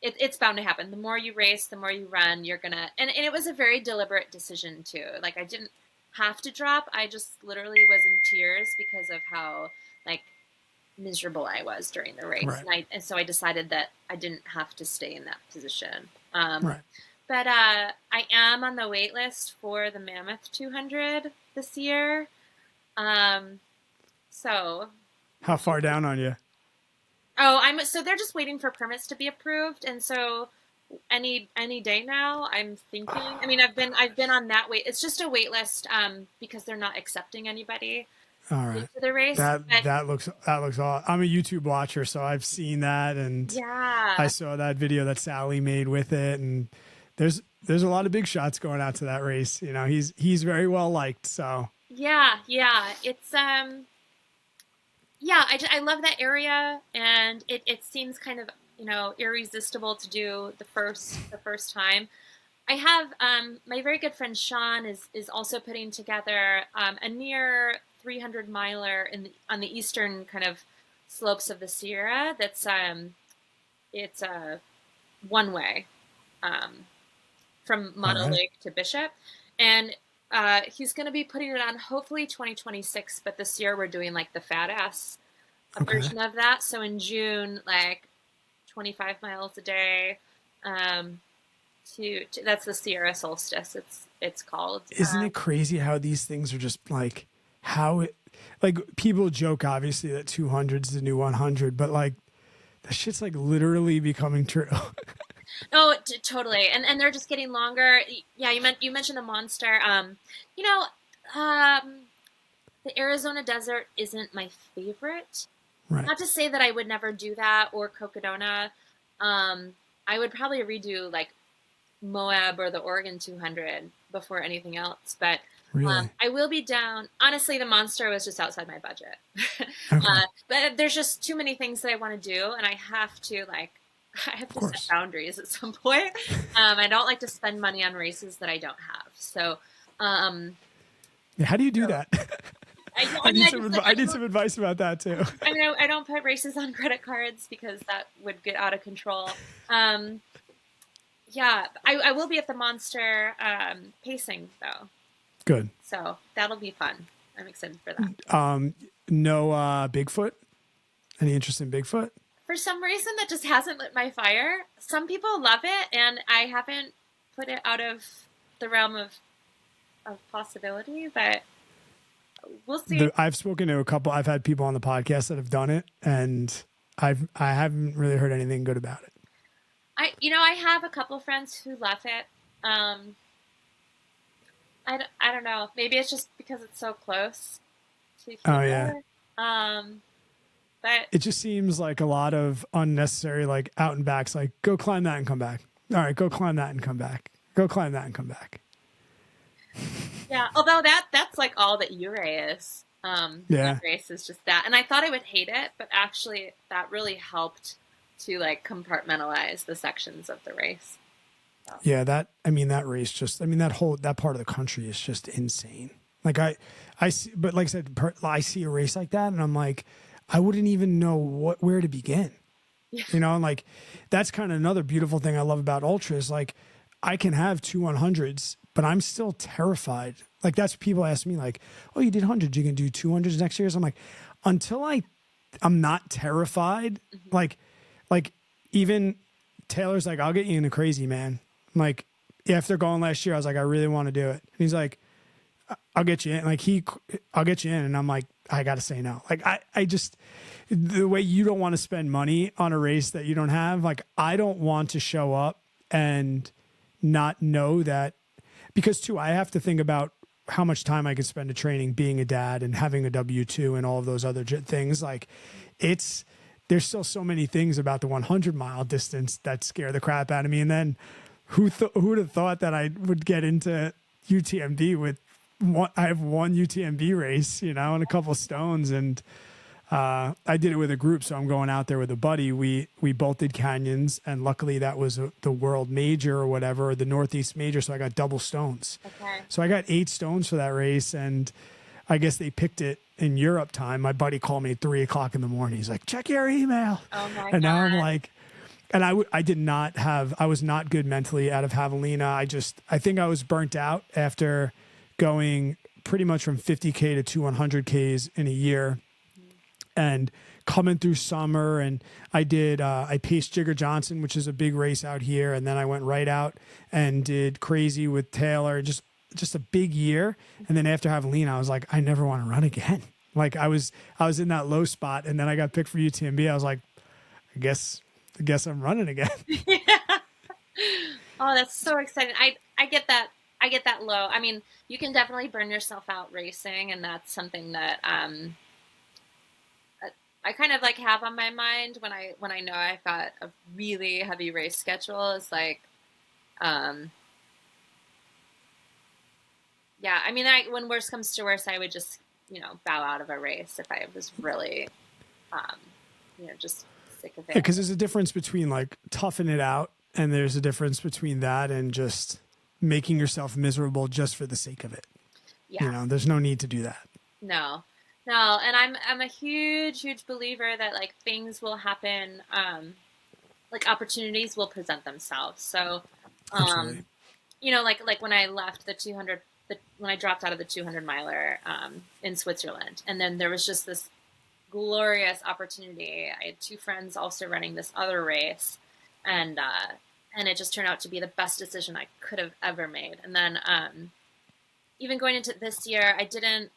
It's bound to happen. The more you race, the more you run, you're gonna. And it was a very deliberate decision too. Like I didn't have to drop. I just literally was in tears because of how like miserable I was during the race, Right. and so I decided that I didn't have to stay in that position. Right. But I am on the wait list for the Mammoth 200 this year. So How far down on you? so they're just waiting for permits to be approved, and so any day now I'm thinking. I mean, I've been on that wait. It's just a wait list, because they're not accepting anybody All right. into the race. That But that looks awesome. I'm a YouTube watcher, so I've seen that, and I yeah, saw that video that Sally made with it, and there's a lot of big shots going out to that race. He's very well liked. So yeah, it's yeah, I love that area, and it seems kind of irresistible to do the first time. I have my very good friend Sean is also putting together a near 300 miler on the eastern kind of slopes of the Sierra. That's it's a one way, from all Mono right. Lake to Bishop, and he's going to be putting it on hopefully 2026. But this year we're doing like the fat ass Okay. version of that. So in June, like 25 miles a day. To that's the Sierra solstice. It's called. Isn't it crazy how these things are just like how it like people joke obviously that 200 is the new 100, but like that shit's like literally becoming true. Oh, totally. And they're just getting longer. Yeah, you mentioned the monster. You know, the Arizona desert isn't my favorite. Right. Not to say that I would never do that or Cocodona. I would probably redo like Moab or the Oregon 200 before anything else. But Really. I will be down. Honestly, the monster was just outside my budget. Okay. But there's just too many things that I want to do, and I have to like I have Of to set course. boundaries at some point. I don't like to spend money on races that I don't have. So, um, Yeah, how do you do so that? I mean, I just like I need some advice about that too. I mean, I don't put races on credit cards because that would get out of control. Um, yeah, I will be at the Monster pacing though, Good. so that'll be fun. I'm excited for that. Um, no Bigfoot. Any interest in Bigfoot? For some reason, that just hasn't lit my fire. Some people love it, and I haven't put it out of the realm of possibility, but we'll see. I've spoken to a couple. I've had people on the podcast that have done it, and I haven't really heard anything good about it. I have a couple friends who love it. Um, I don't know. Maybe it's just because it's so close to Oh yeah, here. Um, but it just seems like a lot of unnecessary like out and backs. Like go climb that and come back. All right, go climb that and come back. Go climb that and come back. yeah, although that's like all that Uray is. That Yeah, race is just that, and I thought I would hate it, but actually that really helped to like compartmentalize the sections of the race. So, yeah. That race just. That part of the country is just insane. Like I see, but like I said, I see a race like that, and I'm like, I wouldn't even know where to begin. yeah, And like that's kind of another beautiful thing I love about ultras. Like I can have 200s, but I'm still terrified. Like that's what people ask me, like, oh, you did hundreds, you can do 200s next year. So I'm like, until I'm not terrified. hmm Like even Taylor's like, I'll get you into crazy, man. I'm like, yeah, after going last year, I was like, I really want to do it. And he's like, I'll get you in. I'll get you in. And I'm like, I got to say no. Like I just, the way you don't want to spend money on a race that you don't have, like I don't want to show up and not know that, because too, I have to think about how much time I could spend to training, being a dad and having a W-2 and all of those other things. Like there's still so many things about the 100-mile distance that scare the crap out of me. And then who would have thought that I would get into UTMB with I have one UTMB race, and a couple stones, and I did it with a group, so I'm going out there with a buddy. We both did canyons, and luckily that was the world major or whatever, or the Northeast major, so I got double stones. okay, So I got 8 stones for that race, and I guess they picked it in Europe time. My buddy called me at 3:00 in the morning. He's like, "Check your email," oh my and now I'm god, like. And I was not good mentally out of Javelina. I think I was burnt out after going pretty much from 50K to 200Ks in a year and coming through summer. And I paced Jigger Johnson, which is a big race out here. And then I went right out and did Crazy with Taylor, just a big year. And then after Javelina, I was like, I never want to run again. Like I was in that low spot, and then I got picked for UTMB. I was like, I guess I'm running again. yeah. Oh, that's so exciting. I get that. I get that low. I mean, you can definitely burn yourself out racing, and that's something that I kind of like have on my mind when I know I've got a really heavy race schedule. Is like, um, yeah. I mean, when worst comes to worst, I would just bow out of a race if I was really, um, just sick of it. Because there's a difference between like toughing it out, and there's a difference between that and just making yourself miserable just for the sake of it. Yeah. There's no need to do that. No, no, and I'm a huge believer that like things will happen, like opportunities will present themselves. So, Absolutely. like when I left the 200, when I dropped out of the 200 miler in Switzerland, and then there was just this glorious opportunity. I had 2 friends also running this other race, and it just turned out to be the best decision I could have ever made. And then even going into this year, I didn't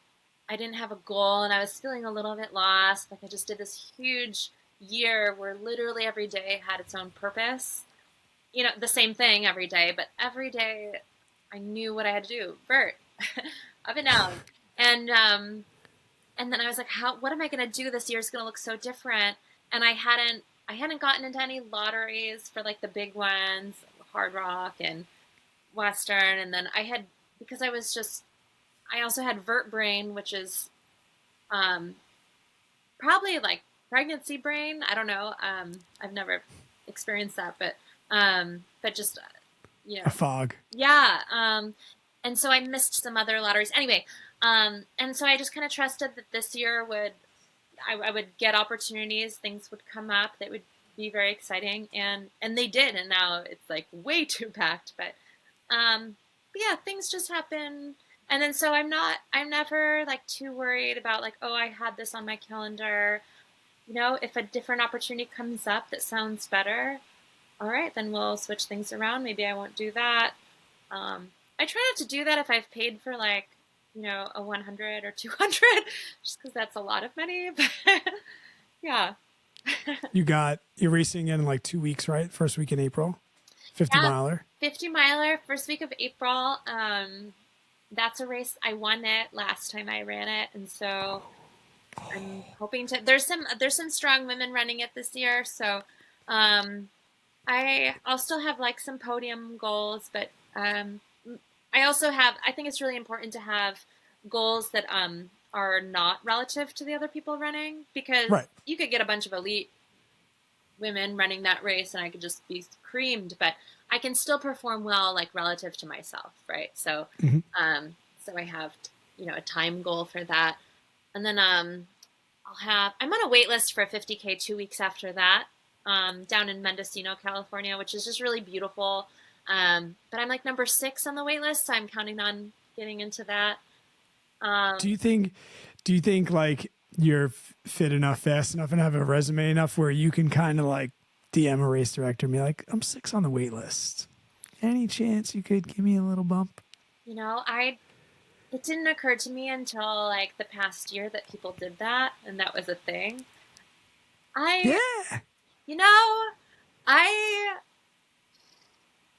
have a goal, and I was feeling a little bit lost. Like I just did this huge year where literally every day had its own purpose. The same thing every day, but every day I knew what I had to do. Vert, up and down. And then I was like, what am I going to do this year? Is going to look so different. And I hadn't gotten into any lotteries for like the big ones, Hard Rock and Western. And then because I also had vert brain, which is probably like pregnancy brain. I don't know. I've never experience that, but just, you A know, fog. yeah. And so I missed some other lotteries anyway. And so I just kind of trusted that this year I would get opportunities, things would come up that would be very exciting, and they did, and now it's like way too packed. But yeah, things just happen, and then so I'm never like too worried about like, oh, I had this on my calendar. You know, if a different opportunity comes up that sounds better, all right, then we'll switch things around. Maybe I won't do that. I try not to do that if I've paid for like, you know, a 100 or 200, just because that's a lot of money. But yeah. You're racing in like 2 weeks, right? First week in April, 50 Yeah, miler. 50 miler, first week of April. That's a race. I won it last time I ran it, and so I'm hoping to. There's some strong women running it this year, so um, I'll still have like some podium goals, but I also have. I think it's really important to have goals that are not relative to the other people running, because Right. you could get a bunch of elite women running that race and I could just be creamed, but I can still perform well like relative to myself, right? So Mhm. so I have, you know, a time goal for that. And then I'm on a wait list for a 50K 2 weeks after that, down in Mendocino, California, which is just really beautiful. But I'm like number 6 on the wait list, so I'm counting on getting into that. Do Um, you think like you're fit enough, fast enough, and have a resume enough where you can kind of like DM a race director and be like, I'm 6 on the wait list. Any chance you could give me a little bump? you know, it didn't occur to me until like the past year that people did that and that was a thing. I, Yeah. you know, I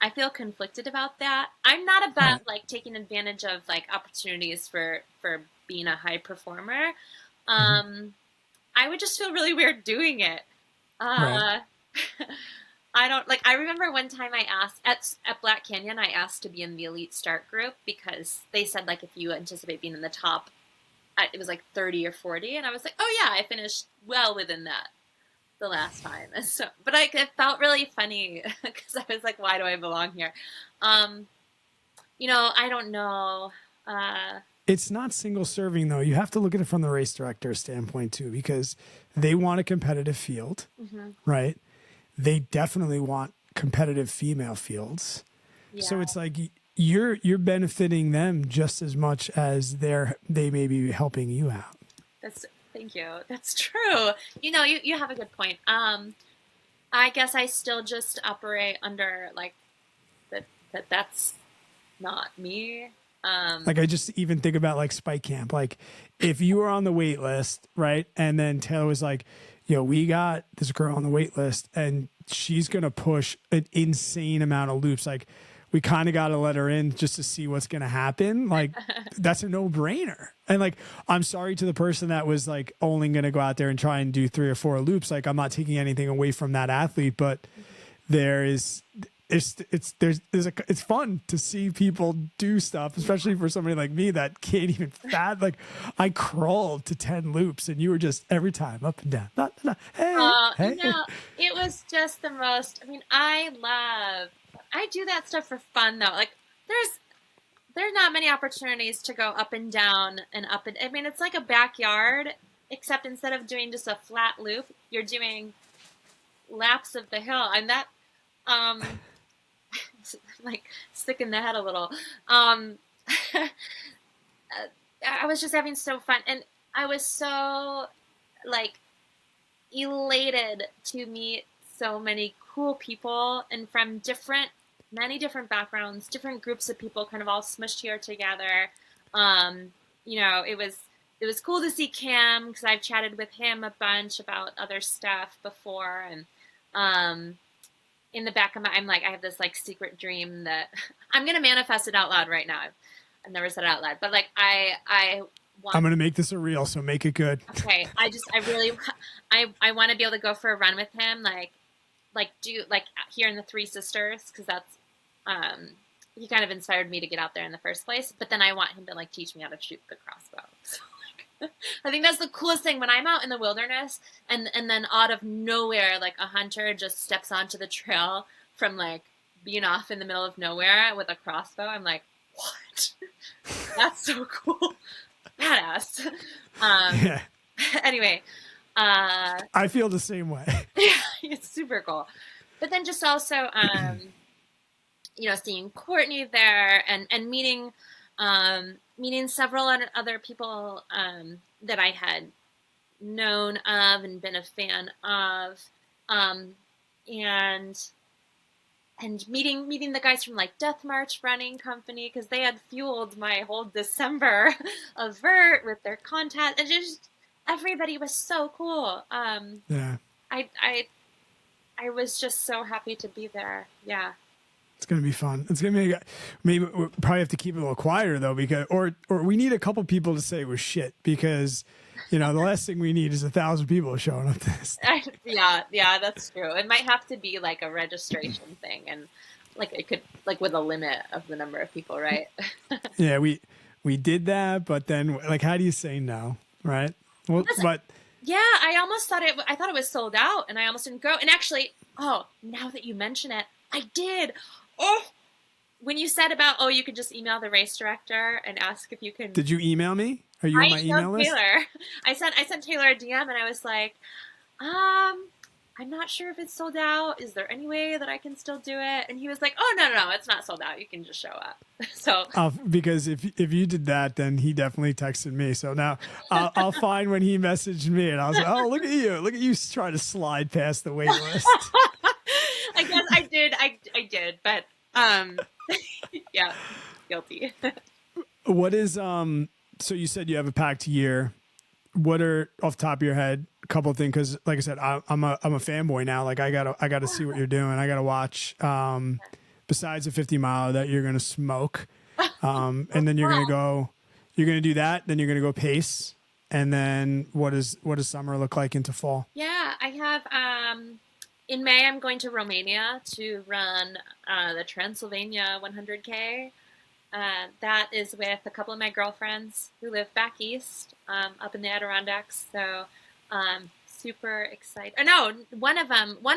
I feel conflicted about that. I'm not Right. about like taking advantage of like opportunities for being a high performer. Mhm. Um, I would just feel really weird doing it. Right. Uh, I don't like. I remember one time I asked at Black Canyon. I asked to be in the elite start group because they said like if you anticipate being in the top, it was like 30 or 40, and I was like, oh yeah, I finished well within that the last time. And so, but it felt really funny because I was like, why do I belong here? Um, I don't know. Uh, It's not single serving though. You have to look at it from the race director standpoint too, because they want a competitive field, mhm. right? They definitely want competitive female fields. So Yeah, it's like you're benefiting them just as much as they may be helping you out. that's thank you. That's true. You have a good point. I guess I still just operate under like that's not me. Like I just even think about like Spike Camp. Like if you were on the wait list, right? And then Taylor was like, yo, we got this girl on the wait list and she's gonna push an insane amount of loops. Like we kind of gotta let her in just to see what's gonna happen. Like that's a no-brainer. And like I'm sorry to the person that was like only gonna go out there and try and do 3 or 4 loops. Like I'm not taking anything away from that athlete, but there is it's fun to see people do stuff, especially for somebody like me that can't even like I crawled to 10 loops and you were just every time up and down. Hey, Uh, you hey. know, it was just the most. I mean, I do that stuff for fun though. Like, there's not many opportunities to go up and down and up and. I mean, it's like a backyard, except instead of doing just a flat loop, you're doing laps of the hill, and that, um, like sick in the head a little. Um, I was just having so fun, and I was so like elated to meet so many cool people and from many different backgrounds, different groups of people, kind of all smushed here together. Um, it was cool to see Cam because I've chatted with him a bunch about other stuff before, and um, in the back of I'm like, I have this like secret dream that I'm gonna manifest it out loud right now. I've never said it out loud, but like I I'm want. gonna make this a reel, so make it good. Okay, I really, I want to be able to go for a run with him, like do like here in the Three Sisters, because that's, um, he kind of inspired me to get out there in the first place. But then I want him to like teach me how to shoot the crossbow. So, like, I think that's the coolest thing when I'm out in the wilderness and then out of nowhere, like a hunter just steps onto the trail from like being off in the middle of nowhere with a crossbow. I'm like, what? That's so cool. Badass. Um, Yeah. anyway, uh, I feel the same way. it's super cool. But then just also, seeing Courtney there and meeting, meeting several other people that I had known of and been a fan of, um, and meeting the guys from like Death March Running Company because they had fueled my whole December of vert with their content, and just everybody was so cool. Yeah. I I I was just so happy to be there. Yeah. It's gonna be fun. It's gonna be maybe we'll probably have to keep it a little quieter though, because or we need a couple people to say it was shit, because the last thing we need is 1,000 people showing up to this. Yeah, that's true. It might have to be like a registration thing, and like it could like with a limit of the number of people, right? Yeah, we did that, but then like, how do you say no, right? Well, but Yeah, I almost thought I thought it was sold out, and I almost didn't go. And actually, oh, now that you mention it, I did. Oh, when you said about you could just email the race director and ask if you can. did you email me? Are you on I my email emailed list? Taylor. I sent Taylor a DM, and I was like, I'm not sure if it's sold out. Is there any way that I can still do it? And he was like, oh no, it's not sold out. You can just show up. So Because if you did that, then he definitely texted me. So now I'll find when he messaged me, and I was like, oh, look at you trying to slide past the wait list. I guess I did. I did, but yeah, guilty. What is so you said you have a packed year. What are, off the top of your head, a couple of things? Because like I said, I'm a fanboy now. Like I gotta see what you're doing. I gotta watch. Besides the 50 mile that you're gonna smoke, and then you're gonna do that. Then you're gonna go pace, and then what does summer look like into fall? Yeah, I have. In May, I'm going to Romania to run the Transylvania 100K. That is with a couple of my girlfriends who live back east, up in the Adirondacks. So, super excited. Oh, no, one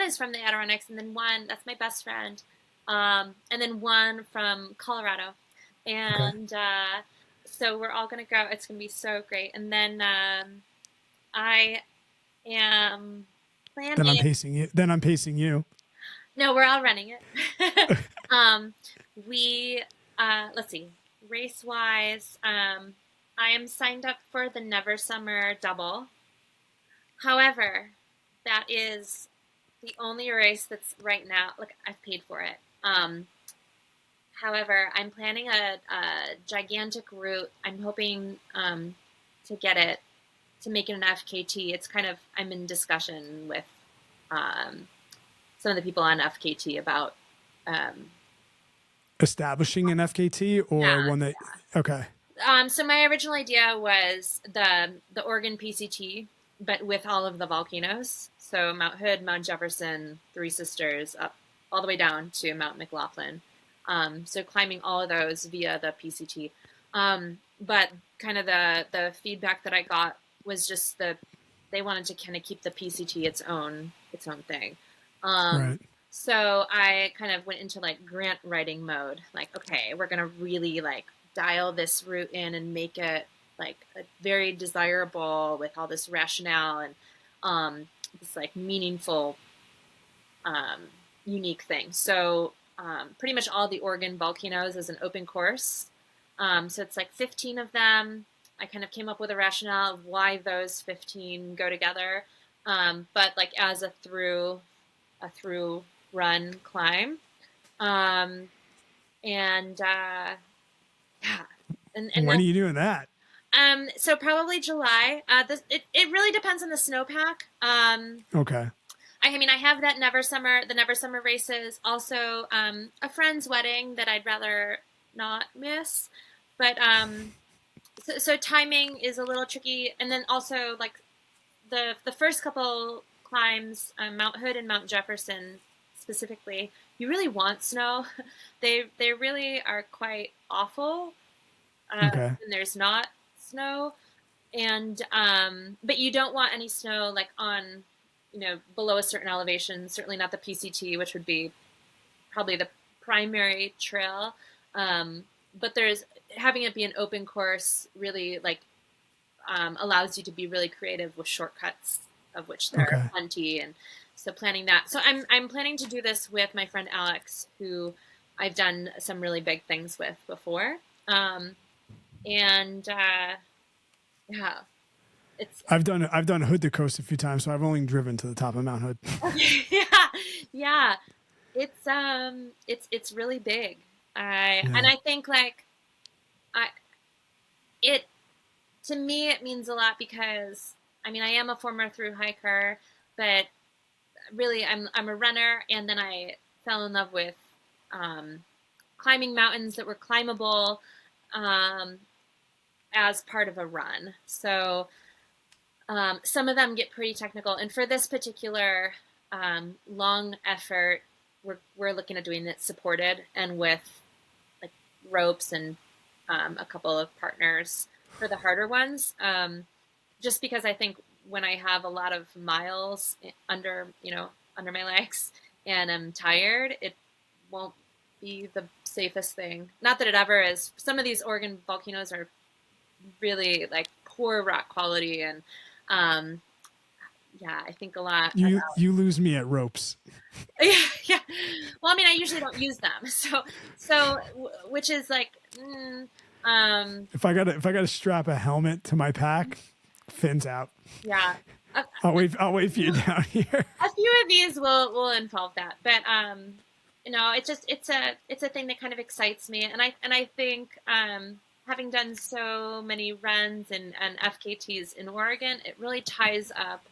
is from the Adirondacks, and then one, that's my best friend, and then one from Colorado. And so we're all going to go. It's going to be so great. And then I am planning. Then I'm pacing you. No, we're all running it. We let's see. Race wise, I am signed up for the Never Summer Double. However, that is the only race that's right now. Like I've paid for it. However, I'm planning a gigantic route. I'm hoping to get it to make it an FKT. It's kind of I'm in discussion with some of the people on FKT about establishing an FKT or one that okay. So my original idea was the Oregon PCT, but with all of the volcanoes. So Mount Hood, Mount Jefferson, Three Sisters, up all the way down to Mount McLaughlin. So climbing all of those via the PCT. But kind of the feedback that I got was just they wanted to kind of keep the PCT its own thing. Right. So I kind of went into like grant writing mode. Like, okay, we're gonna really like dial this route in and make it like a very desirable with all this rationale and this like meaningful, unique thing. So pretty much all the Oregon volcanoes is an open course. So it's like 15 of them. I kind of came up with a rationale of why those 15 go together. But like as a through run climb. And yeah. And when are you doing that? So probably July. It really depends on the snowpack. Okay. I mean, I have the Never Summer races. Also, a friend's wedding that I'd rather not miss. But so timing is a little tricky. And then also like the first couple climbs, Mount Hood and Mount Jefferson specifically, you really want snow. They really are quite awful. Okay. When there's not snow. and but you don't want any snow like on, below a certain elevation. Certainly not the PCT, which would be probably the primary trail. But there's having it be an open course really like allows you to be really creative with shortcuts, of which there are plenty. And so planning that. So I'm planning to do this with my friend Alex, who I've done some really big things with before. And yeah, it's I've done Hood to Coast a few times, so I've only driven to the top of Mount Hood. yeah. It's really big. And I think like I it to me it means a lot because I mean I am a former thru hiker, but really I'm a runner, and then I fell in love with climbing mountains that were climbable as part of a run. So some of them get pretty technical, and for this particular long effort, we're looking at doing it supported and with like ropes and a couple of partners for the harder ones. Just because I think when I have a lot of miles under my legs and I'm tired, it won't be the safest thing. Not that it ever is. Some of these Oregon volcanoes are really like poor rock quality, and I think a lot. You lose me at ropes. Yeah. Well, I mean, I usually don't use them, so which is like, if I gotta strap a helmet to my pack, fins out. Yeah. I'll wait for you down here. A few of these will involve that, but it's a thing that kind of excites me, and I think having done so many runs and FKTs in Oregon, it really ties up.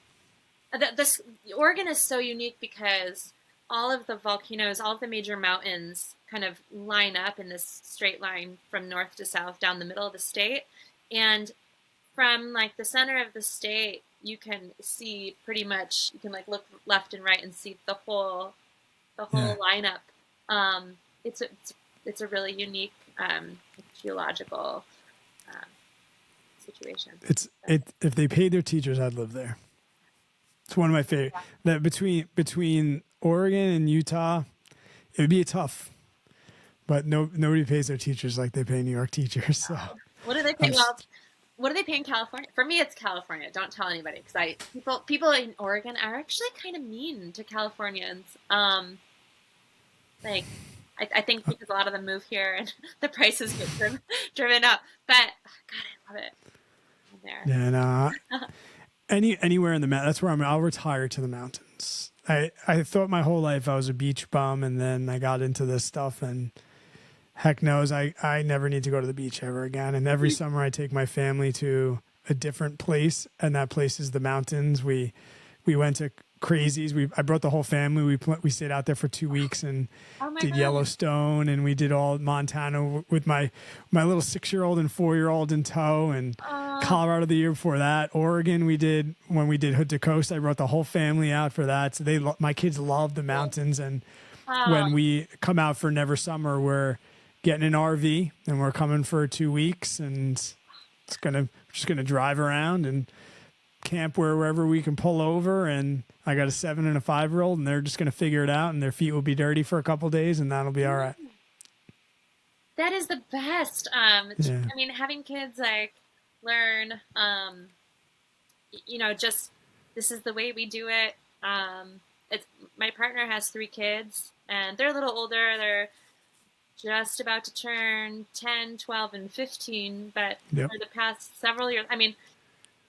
Oregon is so unique because all of the volcanoes, all of the major mountains kind of line up in this straight line from north to south down the middle of the state. And from like the center of the state, you can see pretty much, you can like look left and right and see the whole lineup. It's a really unique geological situation. If they paid their teachers, I'd live there. It's one of my favorite. That between Oregon and Utah, it would be tough, but nobody pays their teachers like they pay New York teachers. So what do they pay? What do they pay in California? For me, it's California. Don't tell anybody, because people in Oregon are actually kind of mean to Californians. I think because a lot of them move here and the prices get driven up. But God, I love it. There. Yeah, no. Anywhere in the mountains, that's where I'll retire to the mountains. I thought my whole life I was a beach bum, and then I got into this stuff, and heck knows I never need to go to the beach ever again. And every summer I take my family to a different place, and that place is the mountains. We went to Crazies. I brought the whole family. We stayed out there for 2 weeks and did Yellowstone, and we did all Montana with my little 6-year-old and 4-year-old in tow, and Colorado the year before that. Oregon when we did Hood to Coast, I brought the whole family out for that. So my kids love the mountains, and when we come out for Never Summer, we're getting an RV and we're coming for 2 weeks, and just gonna drive around and camp wherever we can pull over. And I got a 7 and a 5-year-old, and they're just going to figure it out, and their feet will be dirty for a couple of days, and that'll be all right. That is the best. I mean, having kids like learn, just this is the way we do it. My partner has 3 kids, and they're a little older. They're just about to turn 10, 12, and 15. But for the past several years, I mean,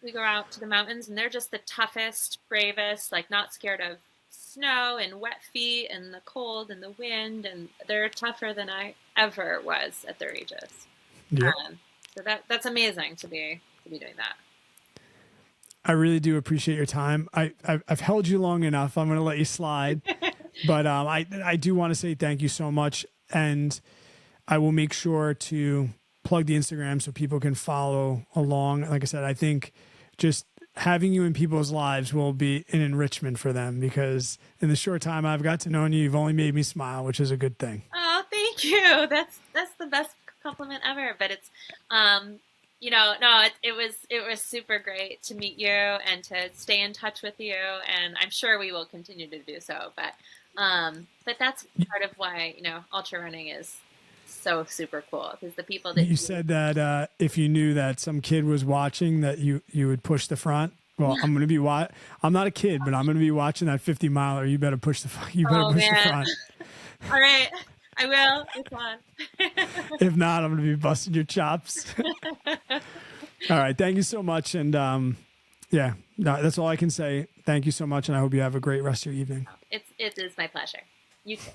we go out to the mountains, and they're just the toughest, bravest, like not scared of snow and wet feet and the cold and the wind, and they're tougher than I ever was at their ages. Yeah. So that's amazing to be doing that. I really do appreciate your time. I've held you long enough. I'm going to let you slide, but I do want to say thank you so much, and I will make sure to plug the Instagram so people can follow along. Like I said, I think just having you in people's lives will be an enrichment for them, because in the short time I've got to know you, you've only made me smile, which is a good thing. Oh, thank you. That's the best compliment ever. But it's no, it was super great to meet you and to stay in touch with you, and I'm sure we will continue to do so. But that's part of why ultra running is so super cool, because the people that You said that if you knew that some kid was watching, that you would push the front. Well, I'm gonna be I'm not a kid, but I'm gonna be watching that 50 miler. You better push oh the man, front. all right, I will. It's on. If not, I'm gonna be busting your chops. All right, thank you so much, and yeah, no, that's all I can say. Thank you so much, and I hope you have a great rest of your evening. It is my pleasure. You too.